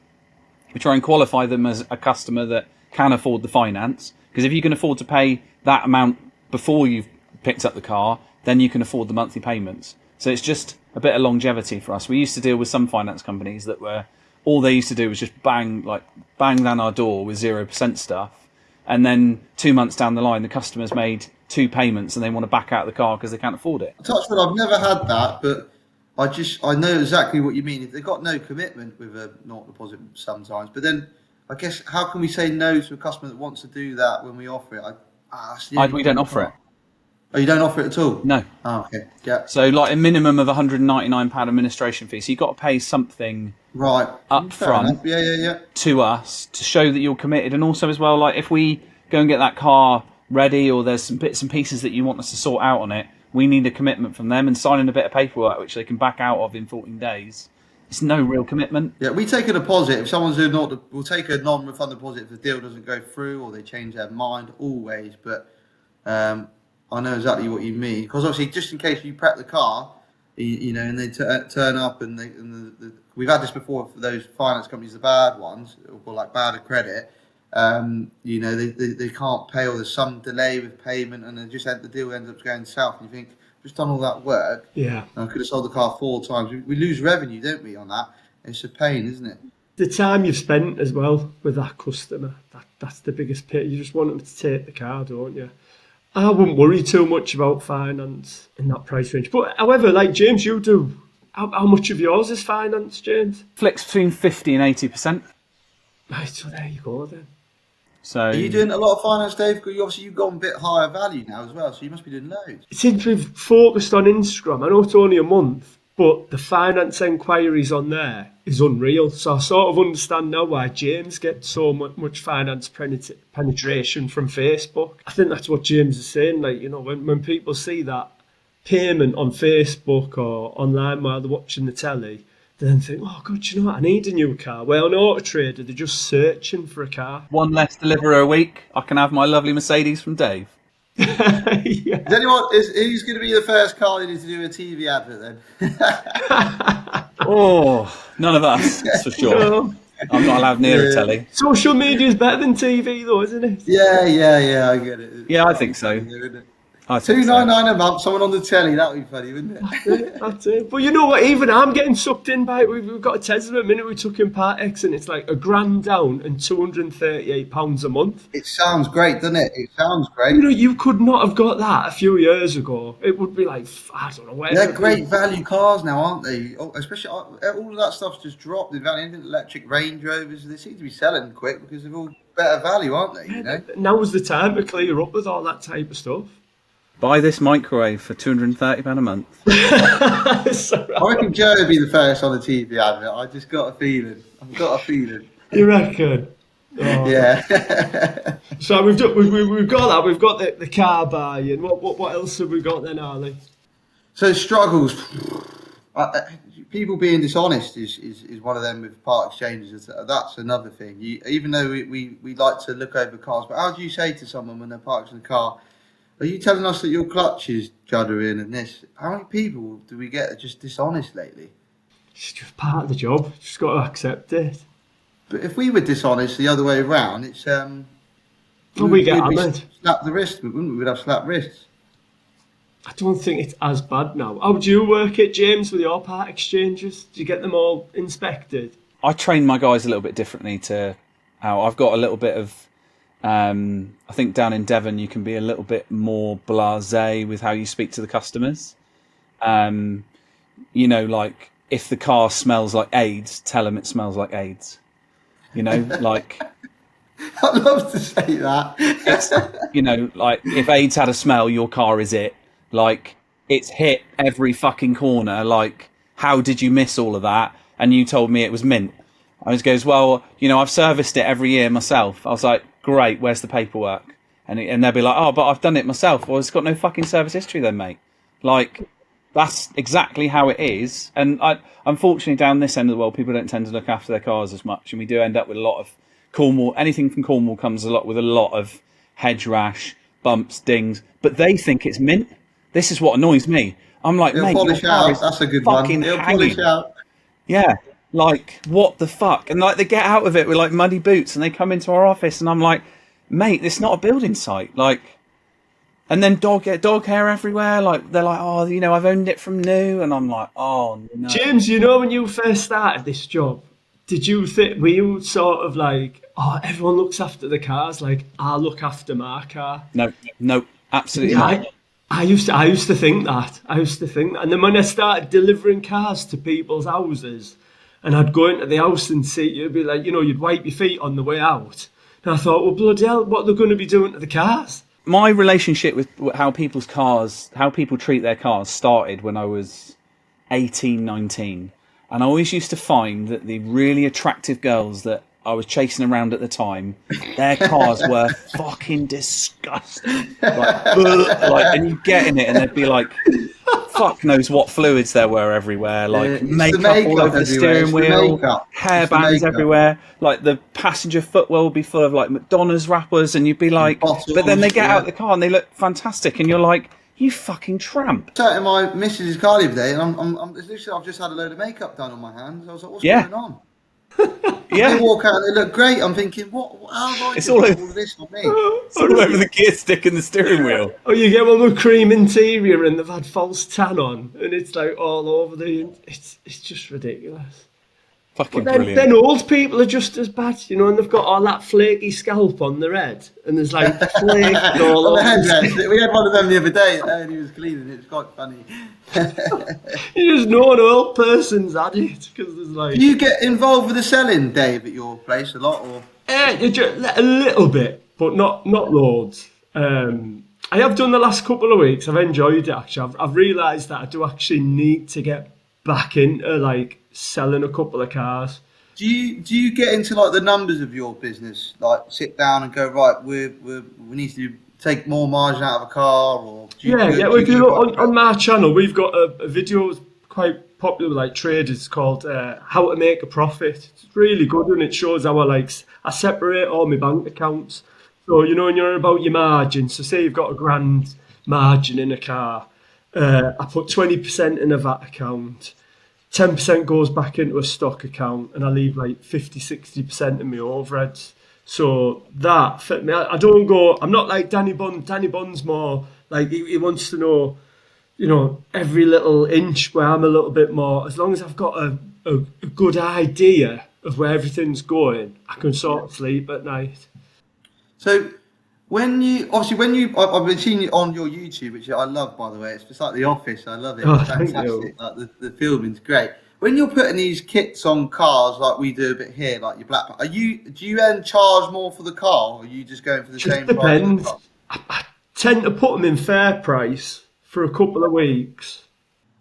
we try and qualify them as a customer that can afford the finance, because if you can afford to pay that amount before you've picked up the car, then you can afford the monthly payments. So it's just a bit of longevity for us. We used to deal with some finance companies that were, all they used to do was just bang down our door with 0% stuff, and then 2 months down the line, the customer's made 2 payments and they want to back out of the car because they can't afford it. touch wood, I've never had that, but I know exactly what you mean. If they've got no commitment with a not deposit sometimes, but then I guess how can we say no to a customer that wants to do that when we offer it? We don't offer it. Oh, you don't offer it at all? No. Oh, okay. Yeah. So like a minimum of £199 administration fee. So you've got to pay something Right. up Fair front enough. Yeah. to us to show that you're committed. And also as well, like if we go and get that car ready, or there's some bits and pieces that you want us to sort out on it, we need a commitment from them, and signing a bit of paperwork which they can back out of in 14 days. It's no real commitment. Yeah, we take a deposit. If someone's doing we'll take a non-refundable deposit if the deal doesn't go through or they change their mind, always. But I know exactly what you mean, because obviously, just in case you prep the car, and they turn up, and we've had this before for those finance companies, the bad ones, or like bad credit. They can't pay, or there's some delay with payment, and the deal ends up going south. And you think, I've just done all that work. Yeah. I could have sold the car 4 times. We lose revenue, don't we, on that? It's a pain, isn't it? The time you've spent as well with that customer, that's the biggest pit. You just want them to take the car, don't you? I wouldn't worry too much about finance in that price range. But however, like James, you do. How much of yours is finance, James? Flicks between 50 and 80%. Right, so there you go then. So Are you doing a lot of finance, Dave? Because you've gone a bit higher value now as well, so you must be doing loads. Since we've focused on Instagram, I know it's only a month, but the finance enquiries on there is unreal. So I sort of understand now why James gets so much finance penetration from Facebook. I think that's what James is saying. Like, when people see that payment on Facebook or online while they're watching the telly, they then think, oh, God, I need a new car. Well, on Auto Trader, they're just searching for a car. one less deliverer a week, I can have my lovely Mercedes from Dave. Yeah. Who's going to be the first car to do a TV advert then? Oh, none of us, that's for sure. No. I'm not allowed near a telly. Social media is better than TV, though, isn't it? Yeah, I get it. Yeah, I think so. I think so. $2.99 a month, someone on the telly, that would be funny, wouldn't it? That's it. But you know what? Even I'm getting sucked in by it. We've got a Tesla. A minute we took in Part X, and it's like £1,000 down and £238 a month. It sounds great, doesn't it? It sounds great. You could not have got that a few years ago. It would be like, I don't know, whatever. They're great value cars now, aren't they? Especially all of that stuff's just dropped in value. Anything electric Range Rovers, they seem to be selling quick because they're all better value, aren't they? Now was the time to clear up with all that type of stuff. Buy this microwave for £230 a month. I reckon Joe would be the first on the TV advert. I just got a feeling. I've got a feeling. You reckon? Oh. Yeah. So we've got that. We've got the car buying. What else have we got then, Harley? So struggles. People being dishonest is one of them with part exchanges. That's another thing. Even though we like to look over cars, but how do you say to someone when they're parking the car, are you telling us that your clutch is juddering and this? How many people do we get that are just dishonest lately? It's just part of the job. Just got to accept it. But if we were dishonest the other way around, it's we get hammered. Slap the wrist, wouldn't we? We'd have slap wrists. I don't think it's as bad now. How do you work it, James, with your part exchanges? Do you get them all inspected? I train my guys a little bit differently to how I've got a little bit of I think down in Devon you can be a little bit more blasé with how you speak to the customers. You know, like if the car smells like AIDS, tell them it smells like AIDS. You know, like I'd love to say that. it's, you know, like if AIDS had a smell, your car is it. Like it's hit every fucking corner. Like, how did you miss all of that? And you told me it was mint. I was goes, well, you know, I've serviced it every year myself. I was like, great, where's the paperwork? And they'll be like, oh, but I've done it myself. Well, it's got no fucking service history then, mate. Like, that's exactly how it is. And unfortunately, down this end of the world, people don't tend to look after their cars as much. And we do end up with a lot of Cornwall. Anything from Cornwall comes with a lot of hedge rash, bumps, dings. But they think it's mint. This is what annoys me. I'm like, It'll mate, polish your car out. is That's a good one. fucking It'll hanging. polish out. Yeah, like, what the fuck? And, like, they get out of it with, like, muddy boots, and they come into our office, and I'm like, mate, it's not a building site. Like, and then dog hair everywhere. Like, they're like, oh, you know, I've owned it from new. And I'm like, oh, no. James, you know, when you first started this job, were you sort of like, oh, everyone looks after the cars, like, I'll look after my car? No, absolutely not. I used to think that. And then when I started delivering cars to people's houses, and I'd go into the house and see, you'd be like, you know, you'd wipe your feet on the way out. And I thought, well, bloody hell, what are they going to be doing to the cars? My relationship with how people treat their cars started when I was 18, 19. And I always used to find that the really attractive girls that I was chasing around at the time, their cars were fucking disgusting. And you get in it and they'd be like, fuck knows what fluids there were everywhere. Like makeup all over the steering wheel, hair bands everywhere. Like the passenger footwell would be full of like Madonna's wrappers, and you'd be like, bottles, but then they get out of the car and they look fantastic, and you're like, you fucking tramp. I was in my missus' car the other day, and I've just had a load of makeup done on my hands. I was like, what's going on? Yeah. They walk out and they look great. I'm thinking, how have I It's all all of this on me? It's all over the gear stick and the steering wheel. Or you get one with cream interior and they've had false tan on, and it's like all over it's just ridiculous. Fucking But brilliant. then old people are just as bad, you know, and they've got all that flaky scalp on their head, and there's like flake all over. We had one of them the other day, and he was cleaning. It's quite funny. You just know an old person's had it, because there's like. Do you get involved with the selling, Dave, at your place a lot, or? A little bit, but not loads. I have done the last couple of weeks. I've enjoyed it actually. I've realised that I do actually need to get back into like selling a couple of cars. Do you get into like the numbers of your business? Like sit down and go, right, we need to take more margin out of a car, or If you look on my channel, we've got a video quite popular with like traders called How to Make a Profit. It's really good, and it shows how I separate all my bank accounts. So, you know, when you're about your margin, so say you've got £1,000 margin in a car, I put 20% in a VAT account, 10% goes back into a stock account, and I leave like 50-60% of my overheads. So that fit me. I don't go, I'm not like Danny Bond. Danny Bond's more like he wants to know, you know, every little inch, where I'm a little bit more, as long as I've got a good idea of where everything's going, I can sort of sleep at night. So I've been seeing you on your YouTube, which I love, by the way. It's just like The Office. I love it. Oh, it's fantastic. Like the filming's great. When you're putting these kits on cars, like we do a bit here, like your black, do you then charge more for the car, or are you just going for the same price? Depends. I tend to put them in fair price for a couple of weeks.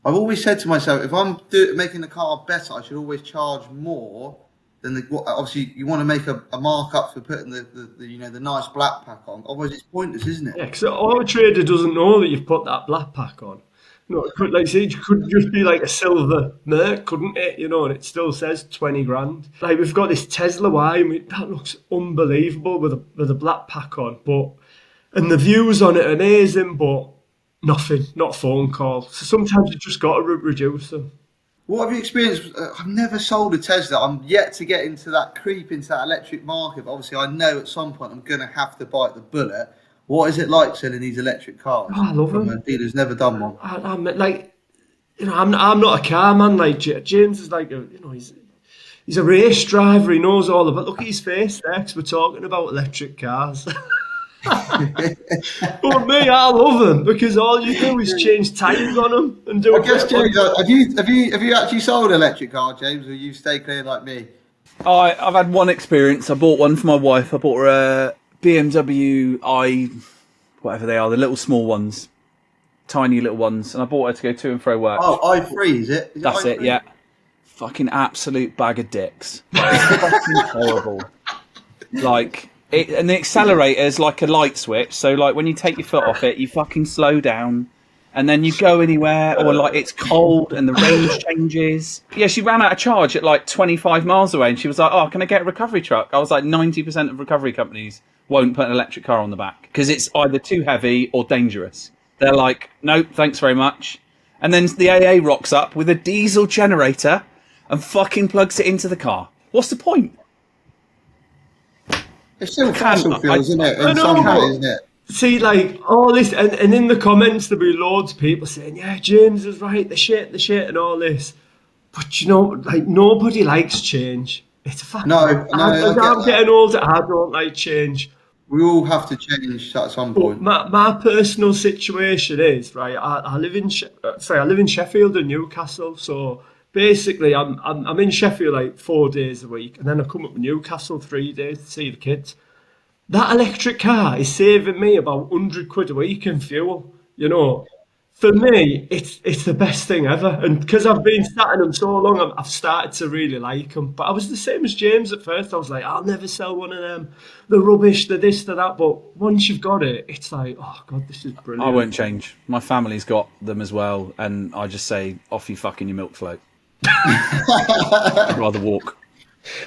I've always said to myself, if I'm making the car better, I should always charge more than obviously you want to make a markup for putting the nice black pack on. Otherwise, it's pointless, isn't it? Yeah, because our trader doesn't know that you've put that black pack on. You know, it could just be like a silver Merc, couldn't it? You know, and it still says 20 grand. Like we've got this Tesla Y, and that looks unbelievable with a black pack on, and the views on it are amazing, but nothing, not a phone call. So sometimes you just got to reduce them. What have you experienced? I've never sold a Tesla. I'm yet to get into that electric market. But obviously, I know at some point I'm going to have to bite the bullet. What is it like selling these electric cars? Oh, I love them. A dealer's never done one. I'm like, you know, I'm not a car man. Like James is like, he's He's a race driver. He knows all about. Look at his face there, 'cause we're talking about electric cars. But me, I love them because all you do is change tyres on them and do. I guess, James, have you actually sold an electric car, James, or you stay clear like me? I've had one experience. I bought one for my wife. I bought her a BMW whatever they are, the little small ones, tiny little ones, and I bought her to go to and fro work. Oh, i3, is it? That's it, yeah. Fucking absolute bag of dicks. It's fucking horrible. Like, and the accelerator is like a light switch, so like when you take your foot off it, you fucking slow down, and then you go anywhere, or like it's cold and the range changes. Yeah, she ran out of charge at like 25 miles away, and she was like, "Oh, can I get a recovery truck?" I was like, 90% of recovery companies won't put an electric car on the back because it's either too heavy or dangerous. They're like, "Nope, thanks very much." And then the AA rocks up with a diesel generator and fucking plugs it into the car. What's the point? It's still fossil fuels, isn't it? I In know, some but- way, isn't it? See, like, all this, and in the comments there'll be loads of people saying, yeah, James is right, the shit, and all this. But you know, like, nobody likes change. It's a fact. No, As I get I'm that. getting older, I don't like change. We all have to change at some But point. my personal situation is, right, I live in Sheffield and Newcastle, so basically I'm in Sheffield like 4 days a week, and then I come up to Newcastle 3 days to see the kids. That electric car is saving me about 100 quid a week in fuel, you know. For me, it's the best thing ever. And because I've been sat in them so long, I've started to really like them. But I was the same as James at first. I was like, I'll never sell one of them. The rubbish, the this, the that. But once you've got it, it's like, oh, God, this is brilliant. I won't change. My family's got them as well, and I just say, off you fucking your milk float. I'd rather walk.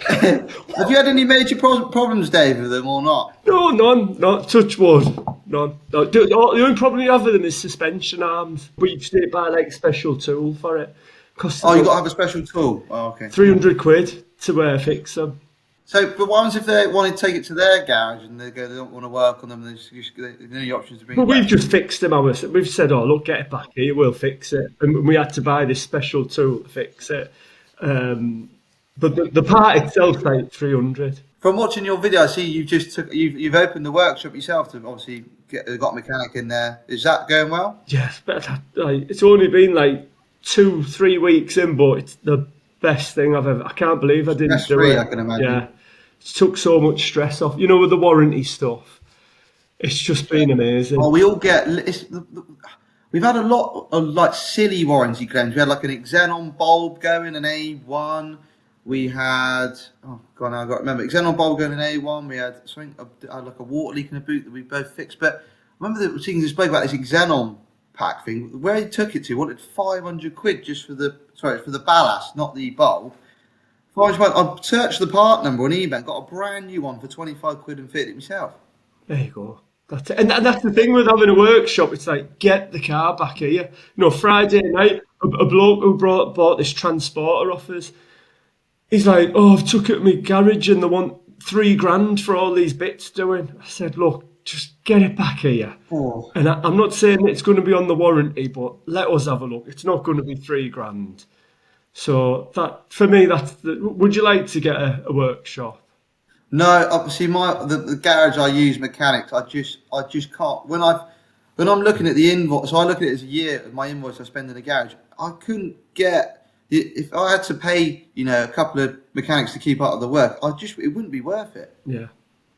Have you had any major problems, Dave, with them or not? No, none. Not touch wood. None. No, the only problem you have with them is suspension arms. But you just need to buy like a special tool for it. Costs Oh, you got to have a special tool. Oh, okay. 300 quid to fix them. So, but what happens if they want to take it to their garage and they don't want to work on them? The only options to bring. But it we've back? just fixed them. We've said, oh, look, get it back here, we'll fix it. And we had to buy this special tool to fix it. But the part itself, like 300. From watching your video, I see you've opened the workshop yourself to obviously got a mechanic in there. Is that going well? Yes, but it's only been like 2-3 weeks in, but it's the best thing I've ever. I can't believe I didn't do Stress-free, it. I can imagine. Yeah, it took so much stress off. You know, with the warranty stuff, it's just been amazing. Oh, we all get. We've had a lot of like silly warranty claims. We had like an xenon bulb going, an A1. We had, oh god, now I got to remember, xenon bulb going in A1. We had something like a water leak in a boot that we both fixed. But I remember the thing you spoke about this xenon pack thing. Where he took it to, wanted 500 quid just for the ballast, not the bulb. I searched the part number on eBay and got a brand new one for 25 quid and fitted it myself. There you go. That's it. And that's the thing with having a workshop. It's like, get the car back here. You know, Friday night, a bloke who bought this transporter off us. He's like, oh, I've took it to my garage and they want $3,000 for all these bits doing. I said, look, just get it back here. Oh. And I'm not saying it's going to be on the warranty, but let us have a look. It's not going to be $3,000. So that, for me, would you like to get a workshop? No, obviously the garage I use mechanics. I just can't. When I'm looking at the invoice, so I look at it as a year of my invoice I spend in the garage. I couldn't get. If I had to pay, a couple of mechanics to keep up with the work, it wouldn't be worth it. Yeah.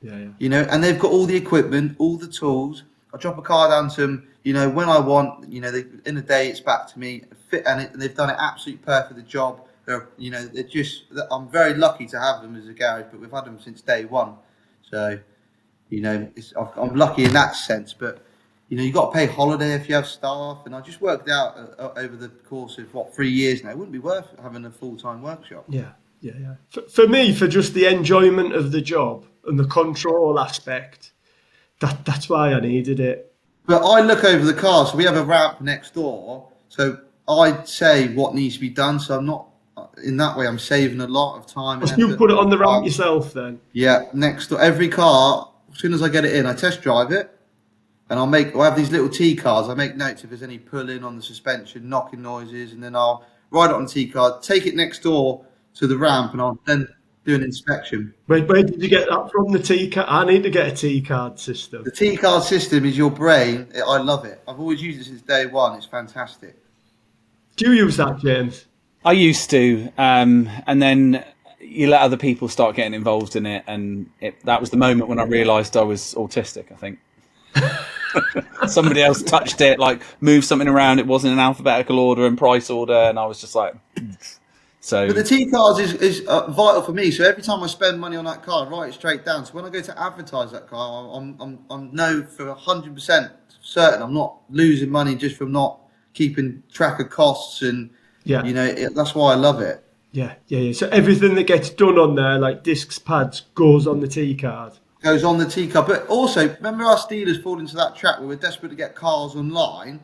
And they've got all the equipment, all the tools. I drop a car down to them, when I want, in a day it's back to me, and they've done it absolutely perfect, the job. I'm very lucky to have them as a garage, but we've had them since day one. So, I'm lucky in that sense, but you've got to pay holiday if you have staff, and I just worked out over the course of 3 years now, it wouldn't be worth having a full-time workshop. Yeah. For me, for just the enjoyment of the job and the control aspect, that's why I needed it. But I look over the car, so we have a ramp next door, so I'd say what needs to be done, so I'm not, in that way, I'm saving a lot of time. So you put it on the ramp yourself then? Yeah, next door, every car, as soon as I get it in, I test drive it. And I'll have these little T cards. I make notes if there's any pulling on the suspension, knocking noises, and then I'll write it on the T card, take it next door to the ramp, and I'll then do an inspection. Where did you get that from? The T card? I need to get a T card system. The T card system is your brain. I love it. I've always used it since day one. It's fantastic. Do you use that, James? I used to, and then you let other people start getting involved in it, and that was the moment when I realised I was autistic, I think. Somebody else touched it, like moved something around, it wasn't in alphabetical order and price order, and I was just like... So, but the T cards is vital for me. So every time I spend money on that car, I write it straight down. So when I go to advertise that car, I'm know for 100% certain I'm not losing money just from not keeping track of costs, and that's why I love it. Yeah. So everything that gets done on there, like discs, pads, goes on the T card. Goes on the T card. But also, remember us dealers fall into that trap where we're desperate to get cars online.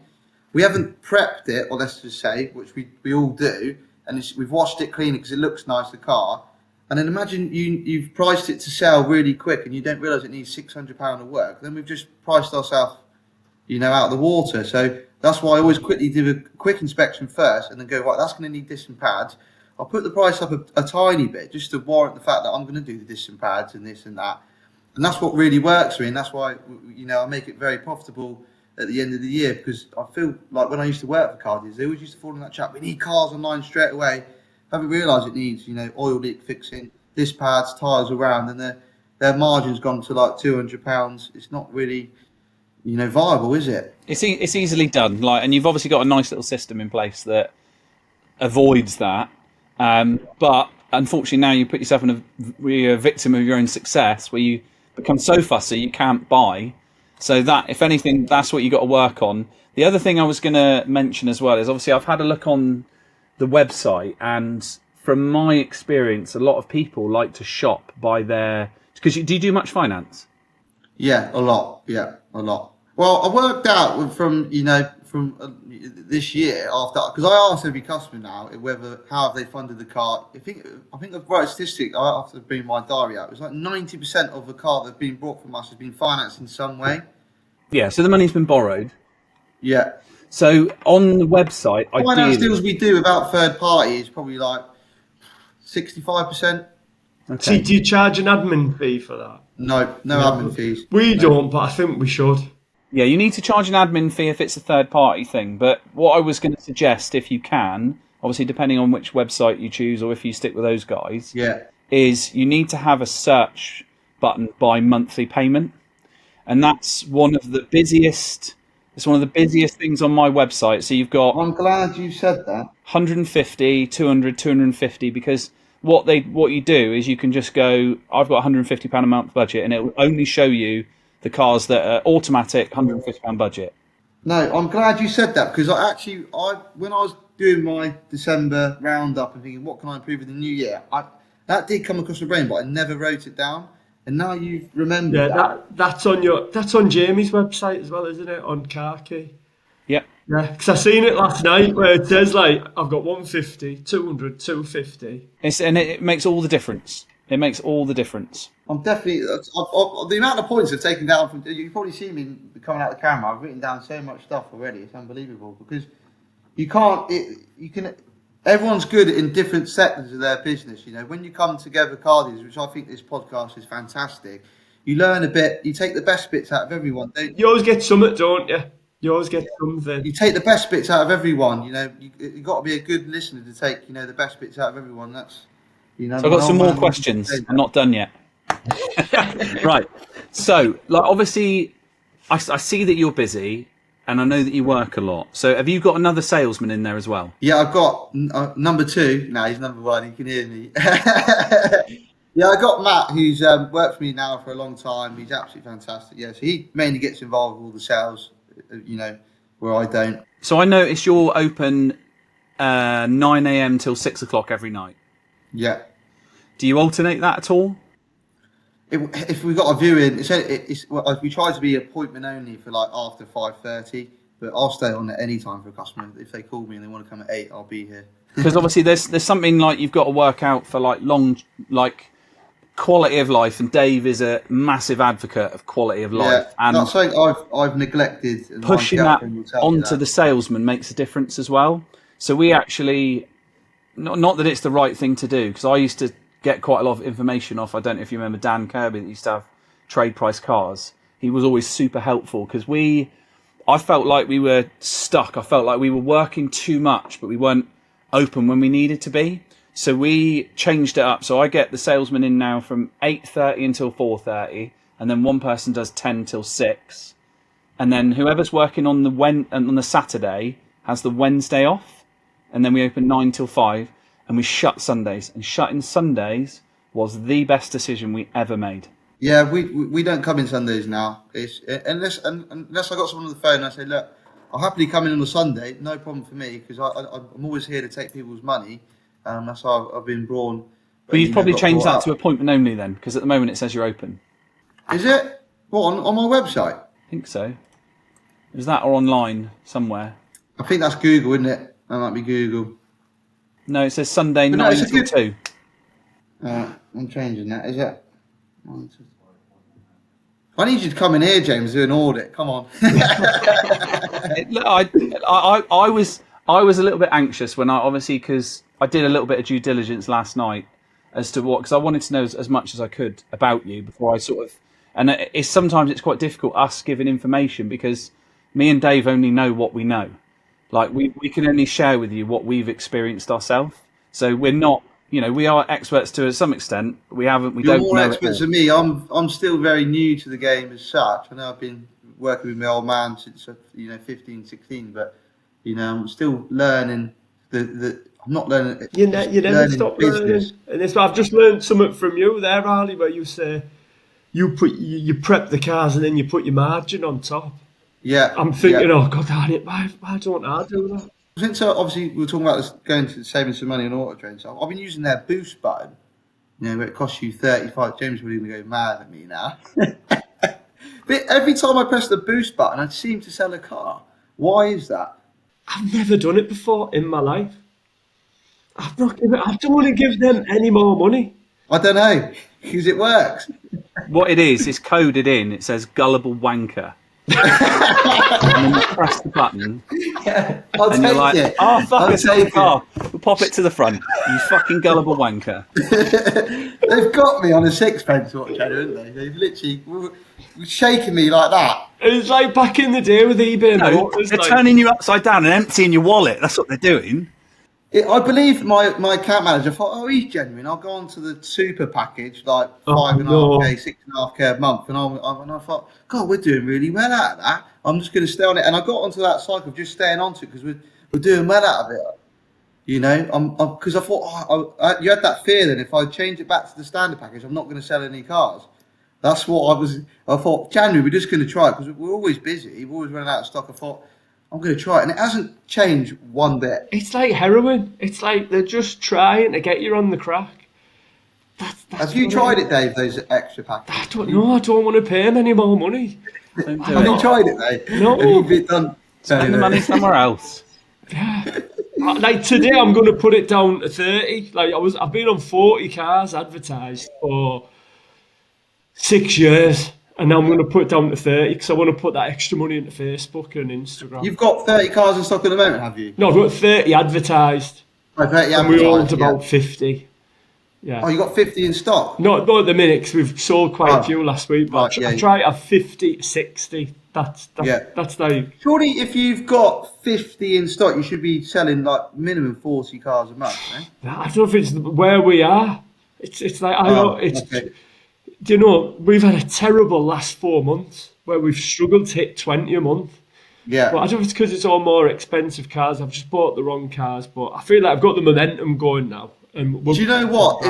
We haven't prepped it, or let's just say, which we all do. And we've washed it clean because it looks nice, the car. And then imagine you've priced it to sell really quick and you don't realise it needs £600 of work. Then we've just priced ourselves, out of the water. So that's why I always quickly do a quick inspection first and then go, right, that's going to need disc and pads. I'll put the price up a tiny bit just to warrant the fact that I'm going to do the disc and pads and this and that. And that's what really works for me. And that's why, I make it very profitable at the end of the year, because I feel like when I used to work for car dealers, they always used to fall in that trap. We need cars online straight away. Haven't realised it needs, oil leak fixing, disc pads, tyres around, and their margin's gone to like £200. It's not really, viable, is it? It's easily done, and you've obviously got a nice little system in place that avoids that. But unfortunately, now you put yourself you're a victim of your own success, where you become so fussy you can't buy. So that, if anything, that's what you got to work on. The other thing I was going to mention as well is, obviously I've had a look on the website, and from my experience, a lot of people like to shop by because do you do much finance? Yeah, a lot. Yeah, a lot. Well, I worked out from this year after, because I asked every customer now how have they funded the car. I think I've got a statistic. I have to bring my diary out. It was like 90% of the car that's been bought from us has been financed in some way. Yeah, so the money's been borrowed. Yeah. So on the website, finance deals we do without third party is probably like 65%. Okay. So do you charge an admin fee for that? No admin fees. We don't, but I think we should. Yeah, you need to charge an admin fee if it's a third-party thing. But what I was going to suggest, if you can, obviously depending on which website you choose or if you stick with those guys, is you need to have a search button by monthly payment. And that's one of the busiest... It's one of the busiest things on my website. So you've got... I'm glad you said that. 150, 200, 250, because what you do is you can just go, I've got £150 a month budget, and it will only show you the cars that are automatic, £150 budget. No, I'm glad you said that, because when I was doing my December roundup and thinking, what can I improve in the new year? That did come across my brain, but I never wrote it down. And now you've remembered that's on Jamie's website as well, isn't it? On Car Key. Yep. Yeah, because I seen it last night where it says I've got 150, 200, 250. It makes all the difference. It makes all the difference. I'm definitely the amount of points I've taken down from. You can probably see me coming out of the camera. I've written down so much stuff already. It's unbelievable, because you can't. You can. Everyone's good in different sectors of their business. When you come together, car dealers, which I think this podcast is fantastic. You learn a bit. You take the best bits out of everyone. Don't you? You always get something, don't you? You always get something. You take the best bits out of everyone. You've got to be a good listener to take the best bits out of everyone. That's. So I've got some more questions. I'm not done yet. Right. So, obviously, I see that you're busy, and I know that you work a lot. So, have you got another salesman in there as well? Yeah, I've got number 2. No, he's number 1. You can hear me. Yeah, I got Matt, who's worked for me now for a long time. He's absolutely fantastic. Yeah, so he mainly gets involved with all the sales, where I don't. So I noticed you're open 9 a.m. till 6 o'clock every night. Yeah. Do you alternate that at all? If we've got a viewing, we try to be appointment only for after 5:30, but I'll stay on at any time for a customer. If they call me and they want to come at 8, I'll be here. Because obviously there's something you've got to work out for long quality of life, and Dave is a massive advocate of quality of life. Yeah, and that's something I've neglected. And pushing that onto the salesman makes a difference as well. So we actually, not that it's the right thing to do, because I used to get quite a lot of information off. I don't know if you remember Dan Kirby that used to have Trade Price Cars. He was always super helpful because I felt like we were stuck. I felt like we were working too much, but we weren't open when we needed to be. So we changed it up. So I get the salesman in now from 8:30 until 4:30, and then one person does 10 till 6. And then whoever's working on the Saturday has the Wednesday off, and then we open 9 till 5, and we shut Sundays. And shutting Sundays was the best decision we ever made. Yeah, we don't come in Sundays now. It's unless I got someone on the phone and I say, look, I'll happily come in on a Sunday, no problem for me, because I'm always here to take people's money. That's how I've been born. But you've probably changed that to appointment only then, because at the moment it says you're open. Is it? What, on my website? I think so. Is that or online somewhere? I think that's Google, isn't it? That might be Google. No, it says Sunday 9 till 2. I'm changing that, is it? I need you to come in here, James, do an audit. Come on. I was a little bit anxious when because I did a little bit of due diligence last night as to because I wanted to know as much as I could about you before I and sometimes it's quite difficult us giving information because me and Dave only know what we know. Like we can only share with you what we've experienced ourselves. So we're not. We are experts to some extent. You're don't know more experts than me. I'm still very new to the game as such. I know I've been working with my old man since 15, 16, but I'm still learning. I'm not learning. You never stop learning. And I've just learned something from you there, Harley, where you say you prep the cars and then you put your margin on top. Yeah. I'm thinking, oh God, darn it, why don't I do that? Since obviously we were talking about this, going to saving some money on Auto Train, so I've been using their boost button, where it costs you 35. James will even go mad at me now. But every time I press the boost button, I seem to sell a car. Why is that? I've never done it before in my life. I don't want to give them any more money. I don't know, because it works. What it is, it's coded in. It says gullible wanker. And then you press the button, I'll and you're like, it. "Oh fuck, it's a car. It. We'll pop it to the front." You fucking gullible wanker. They've got me on a sixpence, haven't they? They've literally shaken me like that. It's like back in the day with eBay. No, they're turning you upside down and emptying your wallet. That's what they're doing. I believe my account manager thought, oh, he's genuine. I'll go on to the super package, like 5.5K, 6.5K a month. And I thought, God, we're doing really well out of that. I'm just going to stay on it. And I got onto that cycle of just staying onto it because we're doing well out of it. Because I thought, you had that fear then, if I change it back to the standard package, I'm not going to sell any cars. That's what I thought, January, we're just going to try it because we're always busy. We're always running out of stock. I thought, I'm going to try it. And it hasn't changed one bit. It's like heroin. It's like they're just trying to get you on the crack. Have you tried it, Dave, those extra packages? I don't know. I don't want to pay them any more money. Have you tried it, Dave? No. Have you done? Spend the money somewhere else. Yeah. Like today, I'm going to put it down to 30. Like I've been on 40 cars advertised for 6 years. And now I'm going to put it down to 30 because I want to put that extra money into Facebook and Instagram. You've got 30 cars in stock at the moment, have you? No, I've got 30 advertised. Oh, 30 advertised, and we owned about 50. Yeah. Oh, you got 50 in stock? Not at the minute because we've sold quite a few last week. But I try to have 50 to 60. That's like... Surely if you've got 50 in stock, you should be selling like minimum 40 cars a month, eh? I don't know if it's where we are. It's like... Okay. Do you know, we've had a terrible last 4 months where we've struggled to hit 20 a month. Yeah. But I don't know if it's because it's all more expensive cars. I've just bought the wrong cars, but I feel like I've got the momentum going now. And do you know what?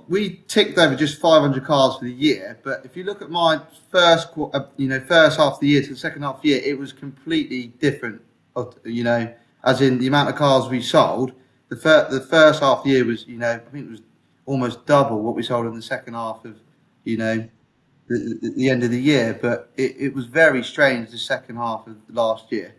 We ticked over just 500 cars for the year, but if you look at my first half of the year to the second half of the year, it was completely different. As in the amount of cars we sold. The first half of the year was, I think it was almost double what we sold in the second half of, the end of the year. But it was very strange the second half of last year.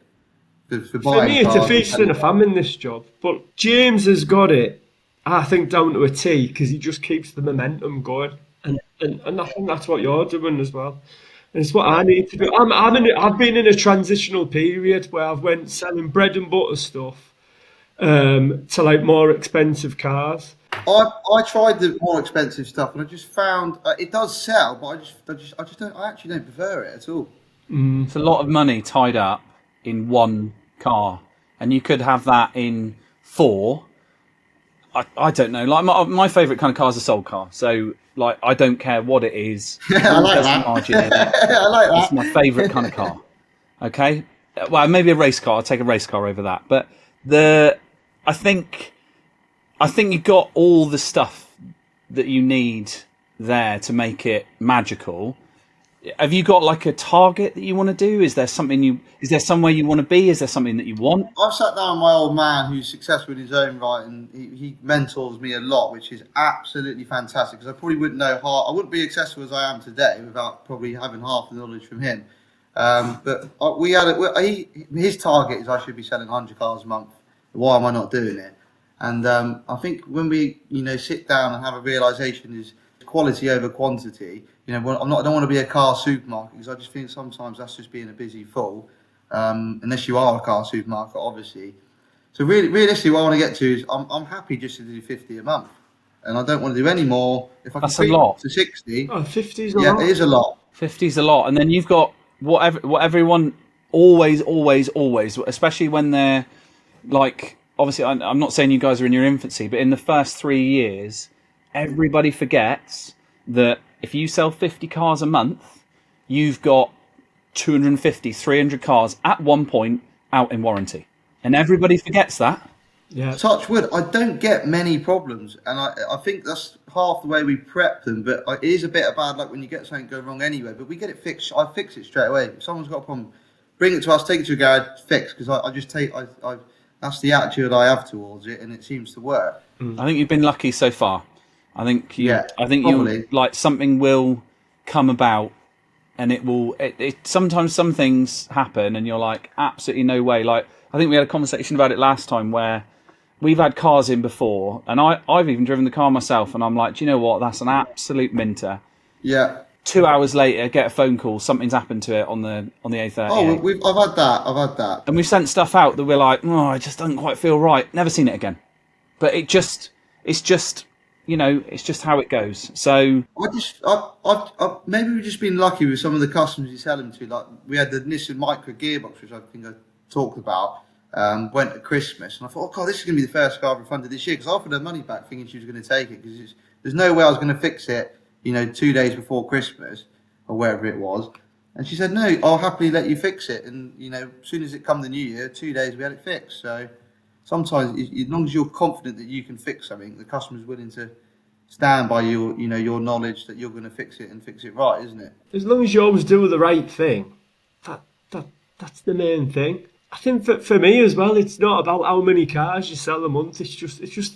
For me, it's a feast and a famine, this job. But James has got it, I think, down to a T because he just keeps the momentum going. And I think that's what you're doing as well. And it's what I need to do. I've been in a transitional period where I've went selling bread and butter stuff to like more expensive cars. I tried the more expensive stuff, and I just found it does sell, but I actually don't prefer it at all. It's a lot of money tied up in one car, and you could have that in 4. I don't know. Like my favourite kind of car is a soul car. So like I don't care what it is. I like that. Margin in it. I like that. It's my favourite kind of car. Okay. Well, maybe a race car. I'll take a race car over that. But I think you got all the stuff that you need there to make it magical. Have you got like a target that you want to do? Is there somewhere you want to be? Is there something that you want? I've sat down with my old man who's successful in his own right, and he mentors me a lot, which is absolutely fantastic, because I probably wouldn't know I wouldn't be as successful as I am today without probably having half the knowledge from him. But his target is I should be selling 100 cars a month. Why am I not doing it? And I think when we sit down and have a realization is quality over quantity. I don't want to be a car supermarket, because I just think sometimes that's just being a busy fool, unless you are a car supermarket, obviously. So realistically, what I want to get to is I'm happy just to do 50 a month, and I don't want to do any more. If I can That's a lot. to 60, 50 is a yeah, lot. it is a lot. 50's a lot, and then you've got what everyone always, especially when they're like, obviously, I'm not saying you guys are in your infancy, but in the first 3 years, everybody forgets that if you sell 50 cars a month, you've got 250, 300 cars at one point out in warranty. And everybody forgets that. Yeah. Touch wood, I don't get many problems, and I think that's half the way we prep them, but it is a bit of bad luck when you get something go wrong anyway, but we get it fixed. I fix it straight away. If someone's got a problem, bring it to us, take it to a garage, fix, because I just take, that's the attitude I have towards it, and it seems to work. I think you've been lucky so far. I think probably. you like something will come about, and it will. Sometimes some things happen, and you're like, absolutely no way. Like I think we had a conversation about it last time where we've had cars in before, and I've even driven the car myself, and I'm like, do you know what? That's an absolute minter. Yeah. 2 hours later, get a phone call. Something's happened to it on the A38. Oh, I've had that. And we've sent stuff out that we're like, oh, it just doesn't quite feel right. Never seen it again. But it's just, it's just how it goes. So Maybe we've just been lucky with some of the customers you sell them to. Like we had the Nissan Micra gearbox, which I think I talked about. Went at Christmas, and I thought, oh god, this is going to be the first car I've refunded this year, because I offered her money back thinking she was going to take it, because there's no way I was going to fix it 2 days before Christmas or wherever it was. And she said, no, I'll happily let you fix it. And as soon as it come the new year, 2 days we had it fixed. So sometimes as long as you're confident that you can fix something, the customer's willing to stand by your your knowledge that you're going to fix it and fix it right, isn't it? As long as you always do the right thing, that's the main thing. I think for me as well, it's not about how many cars you sell a month. It's just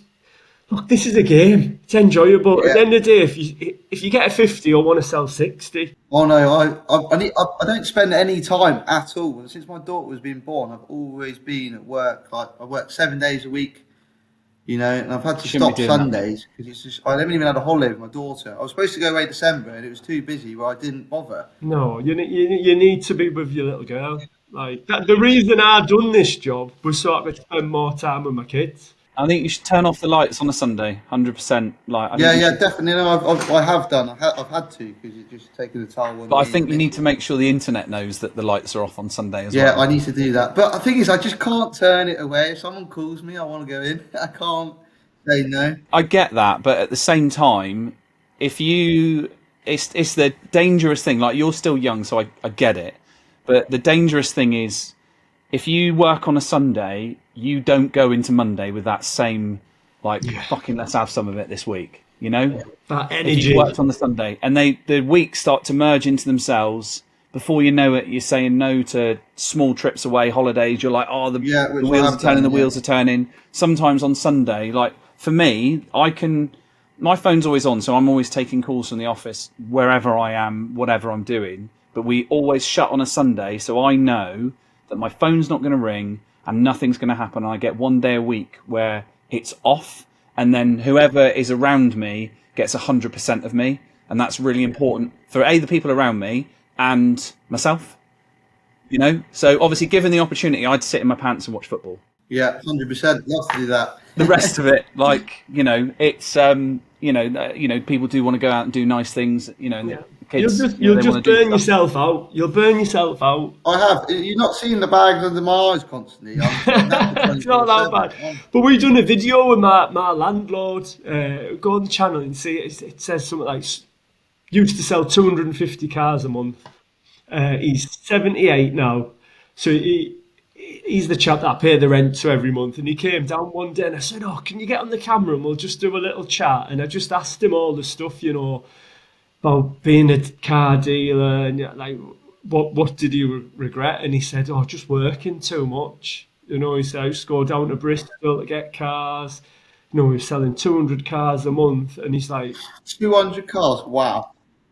look, this is a game. It's enjoyable. Yeah. At the end of the day, if you get a 50, you'll want to sell 60. Oh no, I don't spend any time at all. Since my daughter was being born, I've always been at work. Like I work 7 days a week, and I've had to stop Sundays because it's just I haven't even had a holiday with my daughter. I was supposed to go away December, and it was too busy where I didn't bother. No, you need to be with your little girl. Like the reason I done this job was so I could spend more time with my kids. I think you should turn off the lights on a Sunday, 100%. Like, Definitely. No, I have done. I've had to, because it's just taken the toll. But I think you need to make sure the internet knows that the lights are off on Sunday as well. Yeah, I need to do that. But the thing is, I just can't turn it away. If someone calls me, I want to go in. I can't say no. I get that, but at the same time, it's the dangerous thing. Like, you're still young, so I get it. But the dangerous thing is, if you work on a Sunday, you don't go into Monday with that same, fucking let's have some of it this week, That energy. If you worked on the Sunday, and the weeks start to merge into themselves, before you know it, you're saying no to small trips away, holidays. You're like, oh, the wheels are turning, the wheels are turning. Sometimes on Sunday, like for me, my phone's always on, so I'm always taking calls from the office, wherever I am, whatever I'm doing. But we always shut on a Sunday, so I know that my phone's not going to ring and nothing's going to happen. And I get 1 day a week where it's off, and then whoever is around me gets 100% of me. And that's really important for the people around me and myself, So obviously, given the opportunity, I'd sit in my pants and watch football. Yeah, 100%. Love to do that. The rest of it, like, it's people do want to go out and do nice things, and the kids, You'll they just want to do burn stuff. yourself out. You'll burn yourself out. I have. You're not seeing the bags under my eyes constantly. I'm knackered It's not that 24/7. bad. But we've done a video with my landlord. Go on the channel and see it. It says something like used to sell 250 cars a month. He's 78 now, so he's the chap that I pay the rent to every month. And he came down one day and I said, "Oh, can you get on the camera and we'll just do a little chat?" And I just asked him all the stuff, about being a car dealer and like what did you regret? And he said, "Oh, just working too much." He said, "I used to go down to Bristol to get cars. He was selling 200 cars a month." And he's like, 200 cars. Wow,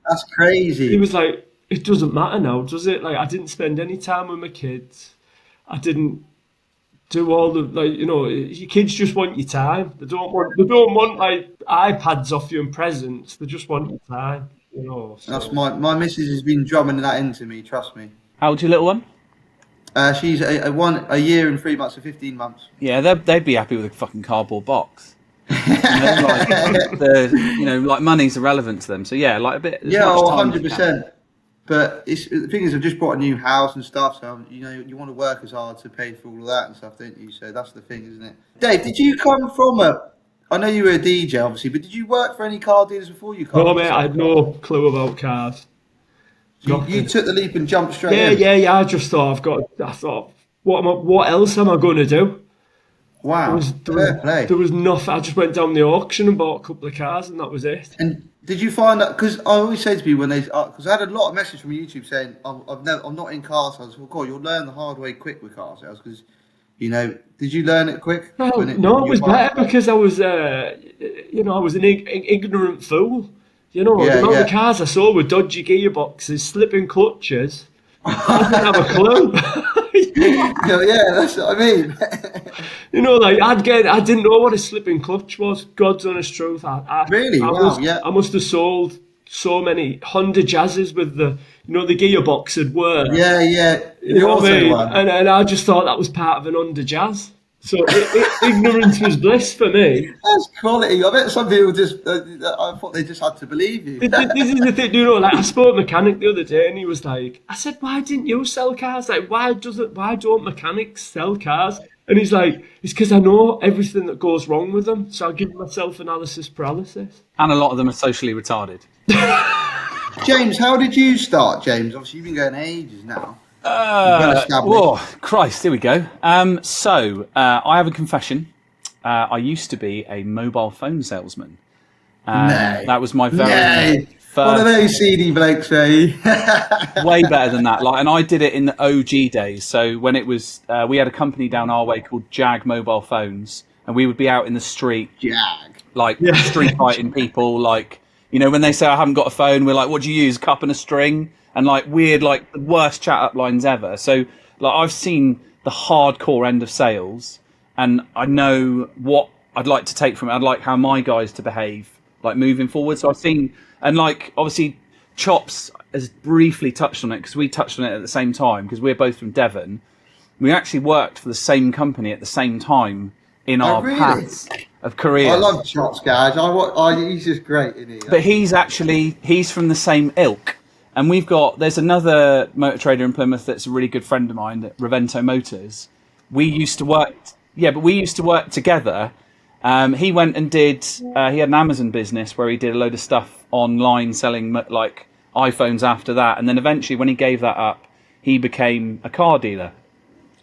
that's he crazy. was like, "It doesn't matter now, does it? Like, I didn't spend any time with my kids. I didn't do all the your kids just want your time. They don't want like iPads off you and presents. They just want your time. That's So my missus has been drumming that into me. Trust me. How old's your little one? She's a year and 3 months, so 15 months. Yeah, they'd be happy with a fucking cardboard box. Like money's irrelevant to them. So yeah, like a bit. As Yeah, much oh, time as you can. 100%. But the thing is, I've just bought a new house and stuff, so you want to work as hard to pay for all of that and stuff, don't you? So that's the thing, isn't it? Dave, did you come from I know you were a DJ, obviously, but did you work for any car dealers before you no, come? mate, I had no clue about cars. You took the leap and jumped straight Yeah, in. yeah. I thought, what else am I going to do? There Wow, was, there was fair play. there was nothing. I just went down the auction and bought a couple of cars, and that was it. And did you find that? Because I always say to people when because I had a lot of messages from YouTube saying I'm not in car sales. Well, God, you'll learn the hard way quick with car sales because, did you learn it quick? No, when no, you it were was buying better cars? because I was, I was an ignorant fool. The Yeah, amount of yeah. cars I saw with dodgy gearboxes, slipping clutches. I didn't have a clue. Yeah, that's what I mean. Like I didn't know what a slipping clutch was. God's honest truth. Really? I Wow, must, yeah. I must have sold so many Honda Jazzes with the gearbox had worked. Yeah, yeah. You The know what I auto mean? one. And I just thought that was part of an Honda Jazz. So ignorance was bliss for me. That's quality. I bet some people just, I thought they just had to believe you. This is the thing, like I spoke to a mechanic the other day and he was like, I said, "Why didn't you sell cars? Like, why don't mechanics sell cars?" And he's like, "It's because I know everything that goes wrong with them, so I give myself analysis paralysis." And a lot of them are socially retarded. James, how did you start, James? Obviously, you've been going ages now. Well established. Oh, Christ, here we go. So I have a confession. I used to be a mobile phone salesman. Nay. That was my very Nay. first. What are those CD blokes say? Way better than that. And I did it in the OG days. So when it was, we had a company down our way called Jag Mobile Phones, and we would be out in the street, Jag. street fighting people. When they say I haven't got a phone, we're like, "What do you use? A cup and a string?" And weird, the worst chat up lines ever. So I've seen the hardcore end of sales, and I know what I'd like to take from it. I'd like how my guys to behave, moving forward. So I've seen, and obviously, Chops has briefly touched on it because we touched on it at the same time because we're both from Devon. We actually worked for the same company at the same time in our really? paths of career. I love Shots, guys. He's just great, isn't he? But he's from the same ilk. And there's another motor trader in Plymouth that's a really good friend of mine, Revento Motors. We used to work together. He went and he had an Amazon business where he did a load of stuff online selling iPhones after that. And then eventually when he gave that up, he became a car dealer.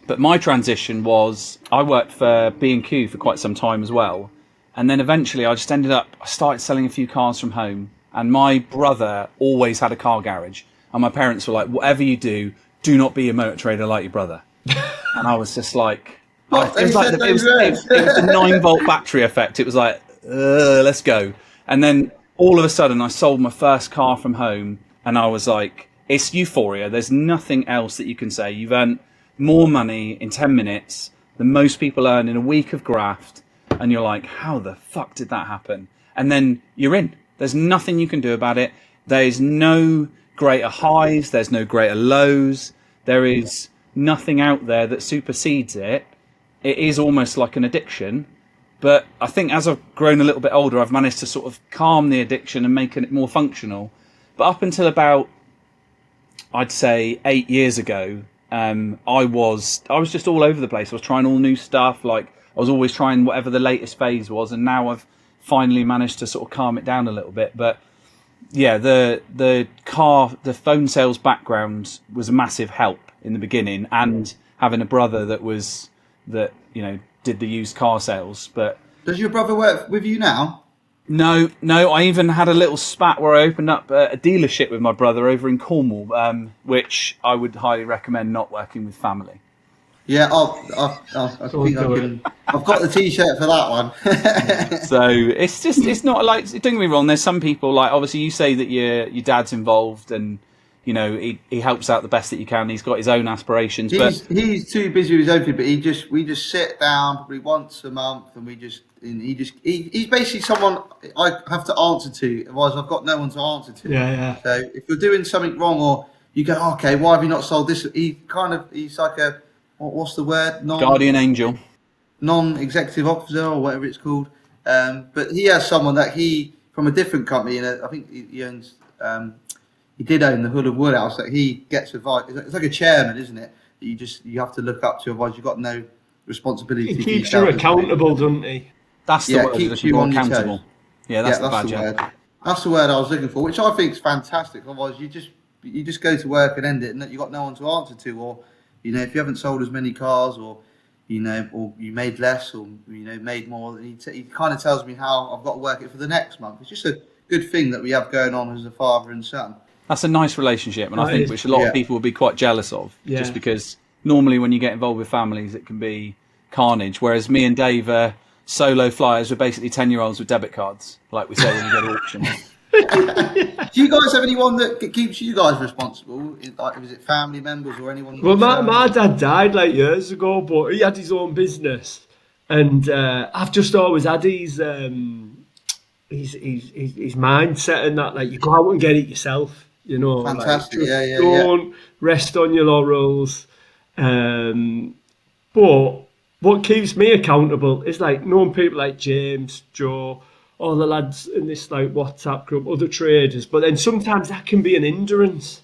But my transition was, I worked for B&Q for quite some time as well. And then eventually I started selling a few cars from home. And my brother always had a car garage. And my parents were like, "Whatever you do, do not be a motor trader like your brother." And I was just like, it was the 9-volt battery effect. It was like, let's go. And then all of a sudden I sold my first car from home. And I was like, it's euphoria. There's nothing else that you can say. You've earned more money in 10 minutes than most people earn in a week of graft. And you're like, how the fuck did that happen? And then you're in. There's nothing you can do about it. There's no greater highs. There's no greater lows. There is nothing out there that supersedes it. it is almost like an addiction. But I think as I've grown a little bit older, I've managed to sort of calm the addiction and make it more functional. But up until about, I'd say 8 years ago, I was just all over the place. I was trying all new stuff. Like I was always trying whatever the latest phase was, and now I've finally managed to sort of calm it down a little bit. But yeah, the phone sales background was a massive help in the beginning, and having a brother that did the used car sales. But Does your brother work with you now? no, I even had a little spat where I opened up a dealership with my brother over in Cornwall, which I would highly recommend not working with family. Yeah, I've got the T-shirt for that one. So it's not like, don't get me wrong, there's some people, like obviously you say that your dad's involved and he helps out the best that you can. He's got his own aspirations. He's too busy with his own thing, but we just sit down probably once a month and he's basically someone I have to answer to, otherwise I've got no one to answer to. Yeah. So if you're doing something wrong or you go, okay, why have you not sold this? He's like a, what's the word? Guardian angel. Non-executive officer or whatever it's called. But he has someone that from a different company, and I think he owns, he did own the Hood of Woodhouse, that he gets advice. It's like a chairman, isn't it? That you have to look up to, otherwise you've got no responsibility. He keeps you accountable, doesn't he? That's the word. Keeps you on accountable. Yeah, that's the word. That's the word I was looking for, which I think is fantastic. Otherwise, you just go to work and end it, and you've got no one to answer to, or if you haven't sold as many cars, or or you made less, or made more. He kind of tells me how I've got to work it for the next month. It's just a good thing that we have going on as a father and son. That's a nice relationship, and I think which a lot of people would be quite jealous of, just because normally when you get involved with families, it can be carnage. Whereas me and Dave are solo flyers. We're basically 10-year-olds with debit cards, like we say when we go to auction. Do you guys have anyone that keeps you guys responsible? Is it family members or anyone? Well, my dad died like years ago, but he had his own business, and I've just always had his mindset and that, like, you go out and get it yourself. Fantastic. Like, don't rest on your laurels. But what keeps me accountable is like knowing people like James, Joe, all the lads in this like WhatsApp group, other traders. But then sometimes that can be an hindrance.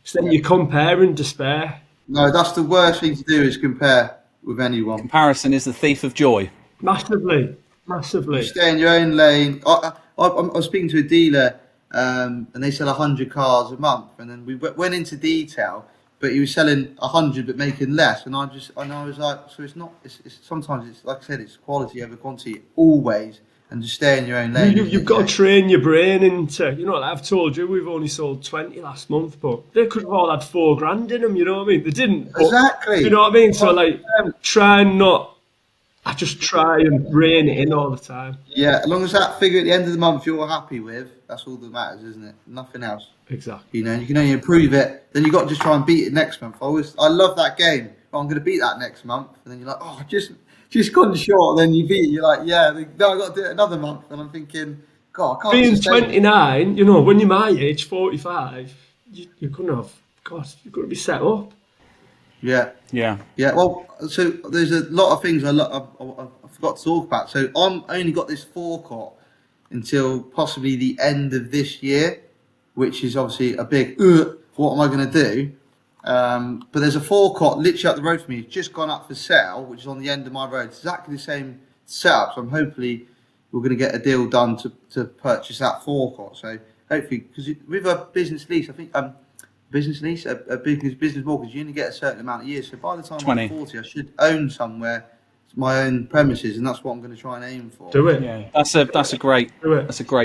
So then you compare and despair. No, that's the worst thing to do, is compare with anyone. Comparison is the thief of joy. Massively. You stay in your own lane. I was speaking to a dealer, and they sell 100 cars a month, and then we went into detail, but he was selling 100 but making less, and I was like, so it's not. It's sometimes it's like I said, it's quality over quantity always, and just stay in your own lane. You've got to train your brain into, like I've told you, we've only sold 20 last month, but they could have all had $4,000 in them. You know what I mean? They didn't. Exactly. You know what I mean? So like, I just try and rein it in all the time. Yeah, as long as that figure at the end of the month you're happy with, that's all that matters, isn't it? Nothing else. Exactly. You can only improve it. Then you got to just try and beat it next month. I love that game. I'm going to beat that next month, and then you're like, oh, just gone short. And then you beat it. You're like, yeah, no, I got to do it another month. And I'm thinking, God, I can't. Being 29, when you're my age, 45, you're gonna be set up. Yeah. Well, so there's a lot of things I forgot to talk about. So I'm only got this forecourt until possibly the end of this year, which is obviously a big. What am I going to do? But there's a forecourt literally up the road from me. It's just gone up for sale, which is on the end of my road. It's exactly the same setup. So hopefully we're going to get a deal done to purchase that forecourt. So hopefully, because with a business lease, I think business lease, a business mortgage, you only get a certain amount of years. So by the time 20. I'm 40, I should own somewhere, my own premises, and that's what I'm going to try and aim for. Do it. Yeah, that's a great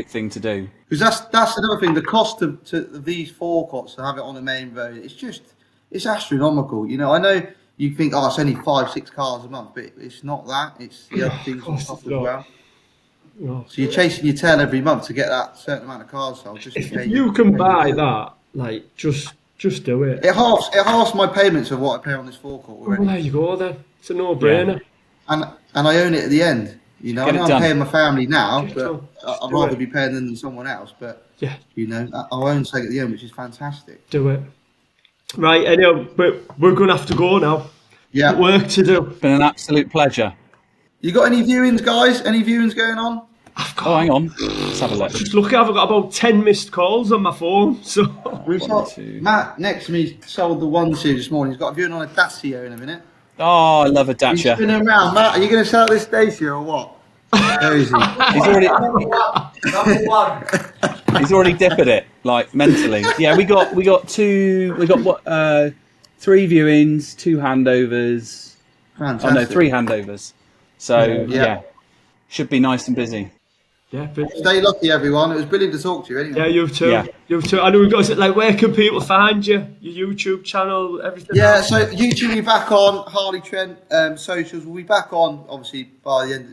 thing to do. Because that's another thing. The cost of these forecourts to have it on the main road, it's astronomical. I know you think, it's only 5-6 cars a month, but it's not that. It's the other things on top as well. No. So you're chasing your tail every month to get that certain amount of cars sold. If you can buy that, like, just do it. It halves my payments of what I pay on this forecourt already. Well, there you go then. It's a no-brainer. Yeah. And I own it at the end. I know I'm paying my family now, but I'd rather be paying them than someone else. But yeah, I'll own something at the end, which is fantastic. Do it. Right, anyway, but we're going to have to go now. Yeah. Work to do. Been an absolute pleasure. You got any viewings, guys? Any viewings going on? Oh, hang on. Let's have a look. Just lucky I've got about 10 missed calls on my phone. So We've One, got two. Matt next to me sold the 1-2 this morning. He's got a viewing on a Dacia in a minute. Oh, I love a He's Dacia. spinning around. Matt, are you going to sell this Dacia or what? Where is he? He's already he's already dipping it, like, mentally. Yeah, we got what 3 viewings, 2 handovers. Fantastic. Oh no, 3 handovers. So Yeah. yeah, should be nice and busy. yeah, but, Stay lucky, everyone. It was brilliant to talk to you anyway. yeah, you too. Yeah. You too. I know we've got like, where can people find you? Your YouTube channel, everything. Yeah, so YouTube will be back on, Harley Trent socials will be back on, obviously, by the end.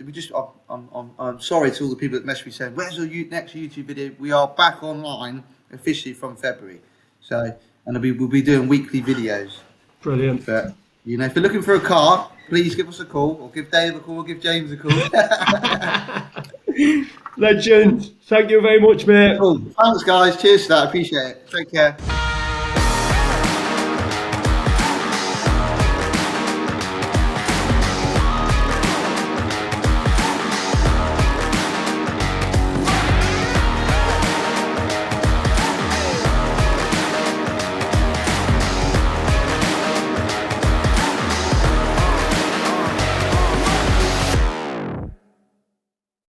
I'm sorry to all the people that messaged me saying, where's your next YouTube video? We are back online officially from February. So, and we'll be doing weekly videos. Brilliant. But, you know, if you're looking for a car, please give us a call, or give Dave a call, or give James a call. Legend. Thank you very much, mate. Cool. Thanks, guys. Cheers for that. Appreciate it. Take care.